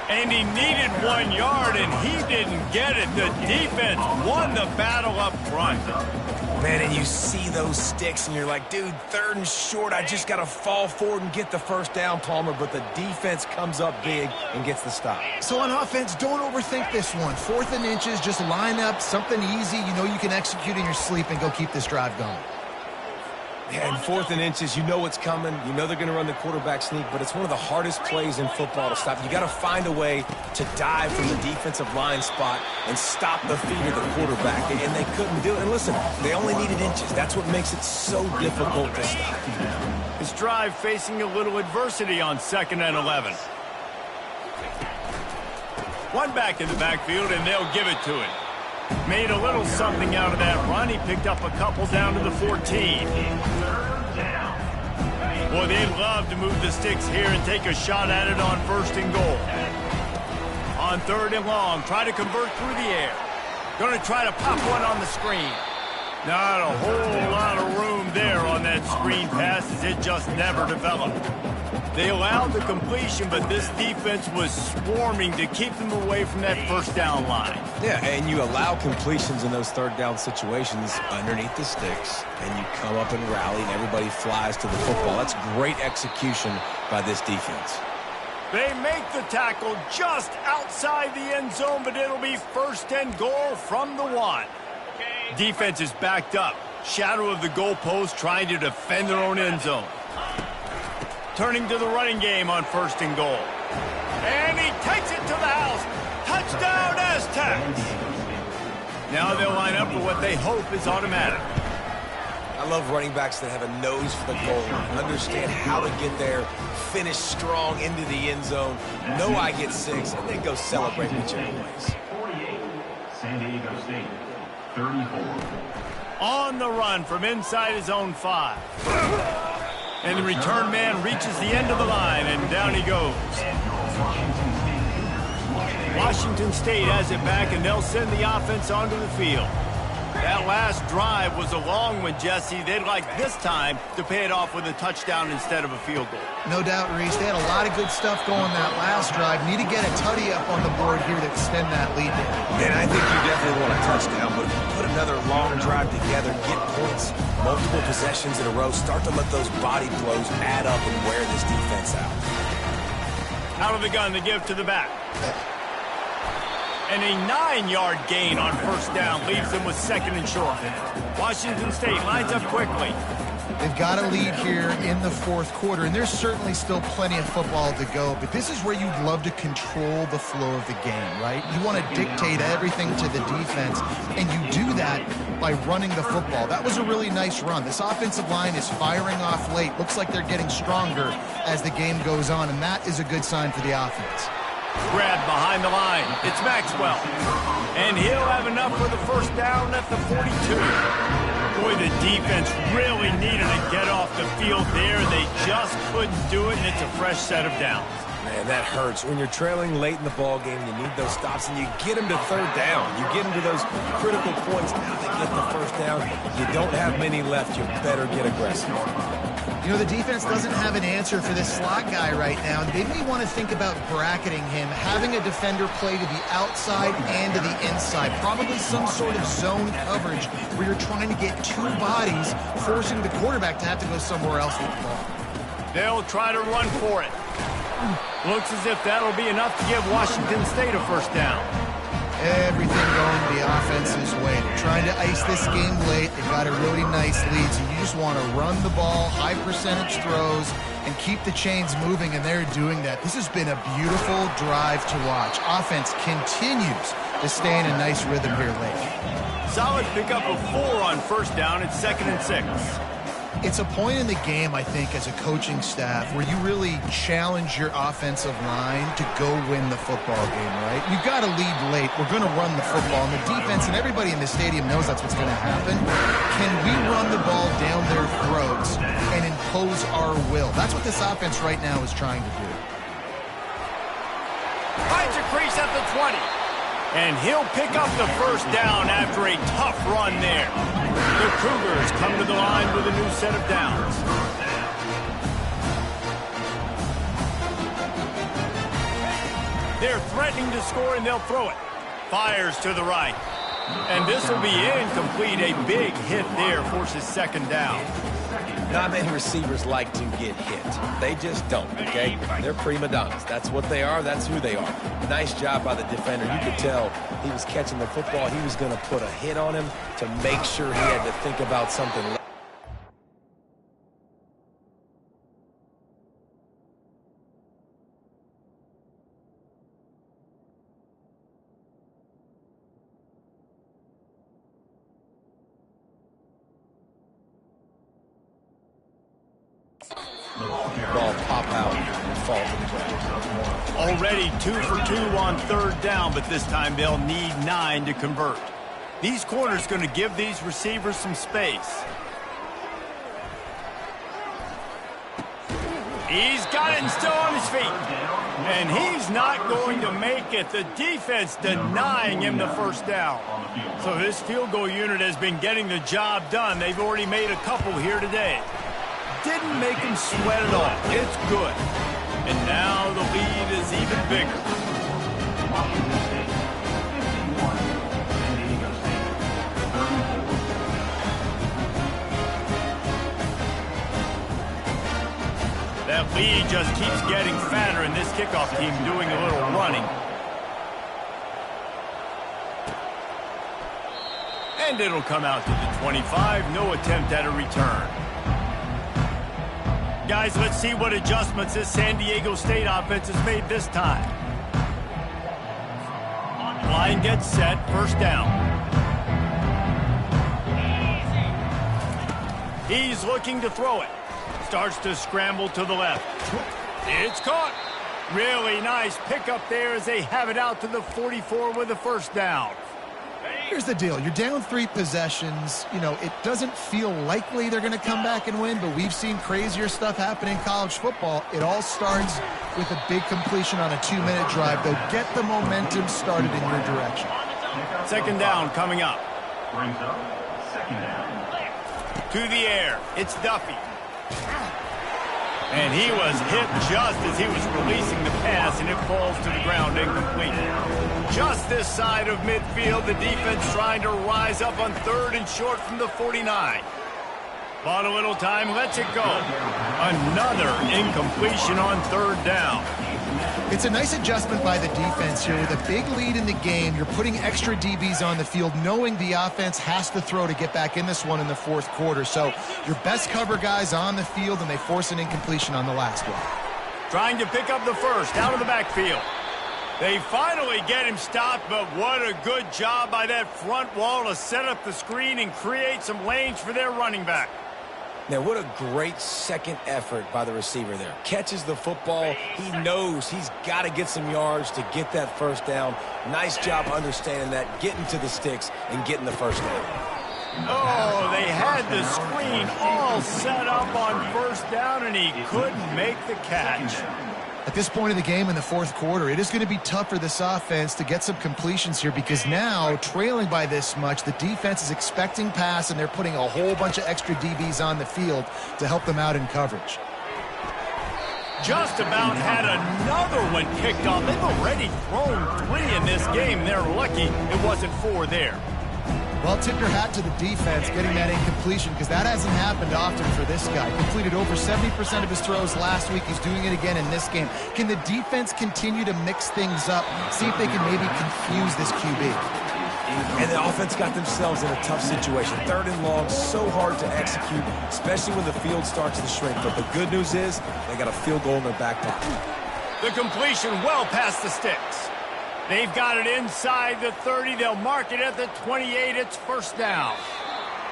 And he needed 1 yard, and he didn't get it. The defense won the battle up front. Man, and you see those sticks, and you're like, dude, 3rd and short, I just got to fall forward and get the first down, Palmer, but the defense comes up big and gets the stop. So on offense, don't overthink this one. 4th and inches, just line up something easy you know you can execute in your sleep and go keep this drive going. Yeah, and 4th and inches, you know what's coming. You know they're going to run the quarterback sneak, but it's one of the hardest plays in football to stop. You got to find a way to dive from the defensive line spot and stop the feet of the quarterback, and they couldn't do it. And listen, they only needed inches. That's what makes it so difficult to stop. His drive facing a little adversity on 2nd and 11. One back in the backfield, and they'll give it to him. Made a little something out of that run. He picked up a couple down to the 14. Boy, they'd love to move the sticks here and take a shot at it on 1st and goal. On 3rd and long, try to convert through the air. Going to try to pop one on the screen. Not a whole lot of room there on that screen pass as it just never developed. They allowed the completion, but this defense was swarming to keep them away from that 1st down line. Yeah, and you allow completions in those 3rd down situations underneath the sticks, and you come up and rally, and everybody flies to the football. That's great execution by this defense. They make the tackle just outside the end zone, but it'll be 1st and goal from the 1. Defense is backed up. Shadow of the goalpost trying to defend their own end zone. Turning to the running game on 1st and goal. And he takes it to the house. Touchdown, Aztecs! Now they'll line up for what they hope is automatic. I love running backs that have a nose for the goal line, understand how to get there, finish strong into the end zone, know I get 6, and then go celebrate with your boys. 48, San Diego State, 34. On the run from inside his own 5. And the return man reaches the end of the line, and down he goes. Washington State has it back, and they'll send the offense onto the field. That last drive was a long one, Jesse. They'd like this time to pay it off with a touchdown instead of a field goal. No doubt, Reese. They had a lot of good stuff going that last drive. Need to get a tutty up on the board here to extend that lead. And I think you definitely want a touchdown, but if you put another long drive together, get points, multiple possessions in a row, start to let those body blows add up and wear this defense out. Out of the gun to give to the back. And a 9-yard gain on first down leaves them with second and short. Washington State lines up quickly. They've got a lead here in the fourth quarter, and there's certainly still plenty of football to go, but this is where you'd love to control the flow of the game, right? You want to dictate everything to the defense, and you do that by running the football. That was a really nice run. This offensive line is firing off late. Looks like they're getting stronger as the game goes on, and that is a good sign for the offense. Grab behind the line. It's Maxwell. And he'll have enough for the first down at the 42. Boy, the defense really needed to get off the field there. They just couldn't do it, and it's a fresh set of downs. Man, that hurts. When you're trailing late in the ball game, you need those stops, and you get them to third down. You get them to those critical points. Now they get the first down. You don't have many left. You better get aggressive. You know, the defense doesn't have an answer for this slot guy right now. They may want to think about bracketing him, having a defender play to the outside and to the inside. Probably some sort of zone coverage where you're trying to get two bodies, forcing the quarterback to have to go somewhere else with the ball. They'll try to run for it. Looks as if that'll be enough to give Washington State a first down. Everything going the offense's way. They're trying to ice this game late. They've got a really nice lead, so you just want to run the ball, high percentage throws, and keep the chains moving, and they're doing that. This has been a beautiful drive to watch. Offense continues to stay in a nice rhythm here late. Solid pickup of 4 on first down. It's 2nd and 6. It's a point in the game, I think, as a coaching staff where you really challenge your offensive line to go win the football game, right? You've got to lead late. We're going to run the football, and the defense and everybody in the stadium knows that's what's going to happen. Can we run the ball down their throats and impose our will? That's what this offense right now is trying to do. Finds a crease at the 20. And he'll pick up the first down after a tough run there. The Cougars come to the line with a new set of downs. They're threatening to score, and they'll throw it. Fires to the right. And this will be incomplete. A big hit there forces second down. Not many receivers like to get hit. They just don't, okay? They're prima donnas. That's what they are. That's who they are. Nice job by the defender. You could tell he was catching the football. He was going to put a hit on him to make sure he had to think about something. Ball pop out and fall to the ground. Already 2 for 2 on third down, but this time they'll need 9 to convert. These corners going to give these receivers some space. He's got it and still on his feet. And he's not going to make it. The defense denying him the first down. So this field goal unit has been getting the job done. They've already made a couple here today. Didn't make him sweat it off. It's good. And now the lead is even bigger. That lead just keeps getting fatter, and this kickoff team doing a little running. And it'll come out to the 25. No attempt at a return. Guys, let's see what adjustments this San Diego State offense has made this time. Line gets set, first down. He's looking to throw it. Starts to scramble to the left. It's caught. Really nice pickup there as they have it out to the 44 with the first down. Here's the deal. You're down 3 possessions. You know, it doesn't feel likely they're going to come back and win, but we've seen crazier stuff happen in college football. It all starts with a big completion on a 2-minute drive. They'll get the momentum started in your direction. Second down coming up. Brings up second down. To the air. It's Duffy. And he was hit just as he was releasing the pass, and it falls to the ground incomplete. Just this side of midfield, the defense trying to rise up on 3rd and short from the 49. Bought a little time, lets it go. Another incompletion on 3rd down. It's a nice adjustment by the defense here. With a big lead in the game, you're putting extra DBs on the field, knowing the offense has to throw to get back in this one in the 4th quarter. So your best cover guys on the field, and they force an incompletion on the last one. Trying to pick up the first out of the backfield. They finally get him stopped, but what a good job by that front wall to set up the screen and create some lanes for their running back. Now, what a great second effort by the receiver there. Catches the football. He knows he's got to get some yards to get that first down. Nice job understanding that, getting to the sticks and getting the first down. Oh, they had the screen all set up on 1st down, and he couldn't make the catch. At this point of the game in the 4th quarter, it is going to be tough for this offense to get some completions here, because now, trailing by this much, the defense is expecting pass, and they're putting a whole bunch of extra DBs on the field to help them out in coverage. Just about had another one picked off. They've already thrown 3 in this game. They're lucky it wasn't 4 there. Well, tip your hat to the defense getting that incompletion, because that hasn't happened often for this guy. Completed over 70% of his throws last week. He's doing it again in this game. Can the defense continue to mix things up, see if they can maybe confuse this QB? And the offense got themselves in a tough situation. 3rd and long, so hard to execute, especially when the field starts to shrink. But the good news is they got a field goal in their back pocket. The completion well past the sticks. They've got it inside the 30. They'll mark it at the 28. It's 1st down.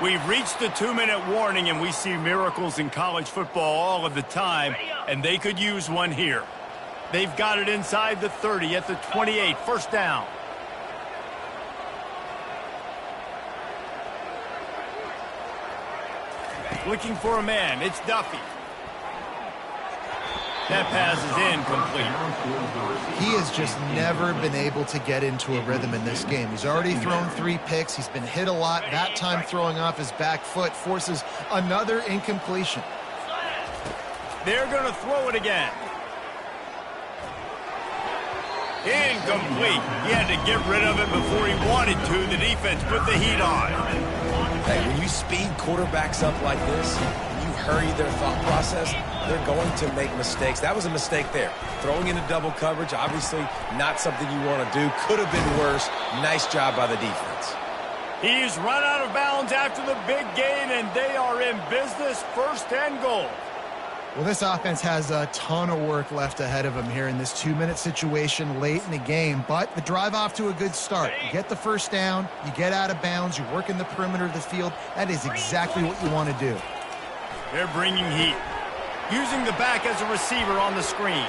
We've reached the 2-minute warning, and we see miracles in college football all of the time, and they could use one here. They've got it inside the 30 at the 28. 1st down. Looking for a man. It's Duffy. That pass is incomplete. He has just never been able to get into a rhythm in this game. He's already thrown 3 picks. He's been hit a lot. That time throwing off his back foot forces another incompletion. They're going to throw it again. Incomplete. He had to get rid of it before he wanted to. The defense put the heat on. Hey, when you speed quarterbacks up like this, you hurry their thought process, they're going to make mistakes. That was a mistake there. Throwing into double coverage, obviously not something you want to do. Could have been worse. Nice job by the defense. He's run out of bounds after the big gain, and they are in business. 1st and goal. Well, this offense has a ton of work left ahead of them here in this 2-minute situation late in the game, but the drive off to a good start. You get the 1st down, you get out of bounds, you work in the perimeter of the field. That is exactly what you want to do. They're bringing heat. Using the back as a receiver on the screen.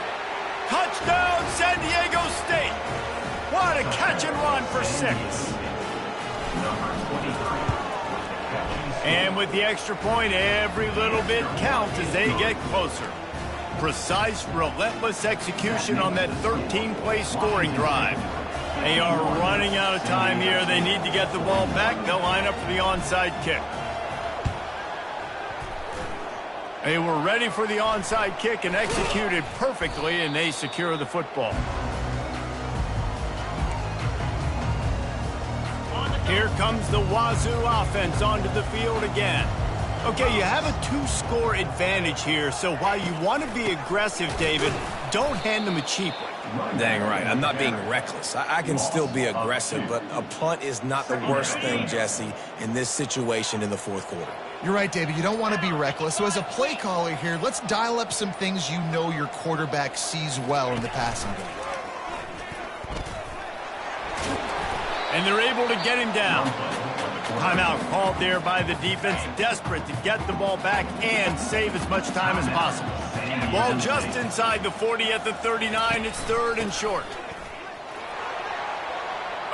Touchdown, San Diego State. What a catch and run for 6. And with the extra point, every little bit counts as they get closer. Precise, relentless execution on that 13-play scoring drive. They are running out of time here. They need to get the ball back. They'll line up for the onside kick. They were ready for the onside kick and executed perfectly, and they secure the football. Here comes the Wazoo offense onto the field again. Okay, you have a 2-score advantage here, so while you want to be aggressive, David, don't hand them a cheap one. Dang right. I'm not being reckless. I can still be aggressive, but a punt is not the worst thing, Jesse, in this situation in the 4th quarter. You're right, David. You don't want to be reckless. So as a play caller here, let's dial up some things you know your quarterback sees well in the passing game. And they're able to get him down. Timeout called there by the defense, desperate to get the ball back and save as much time as possible. Ball just inside the 40 at the 39. It's 3rd and short.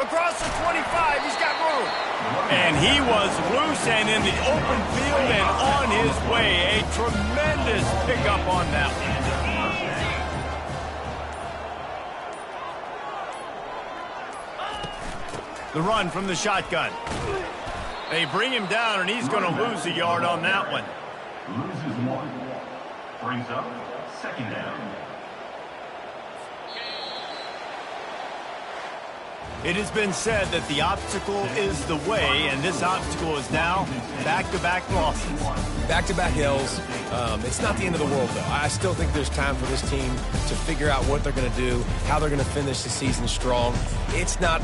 Across the 25, he's got room. And he was loose and in the open field and on his way. A tremendous pickup on that one. The run from the shotgun. They bring him down, and he's going to lose a yard on that one. Loses 1. Brings up 2nd down. It has been said that the obstacle is the way, and this obstacle is now back-to-back losses. Back-to-back L's. It's not the end of the world, though. I still think there's time for this team to figure out what they're going to do, how they're going to finish the season strong. It's not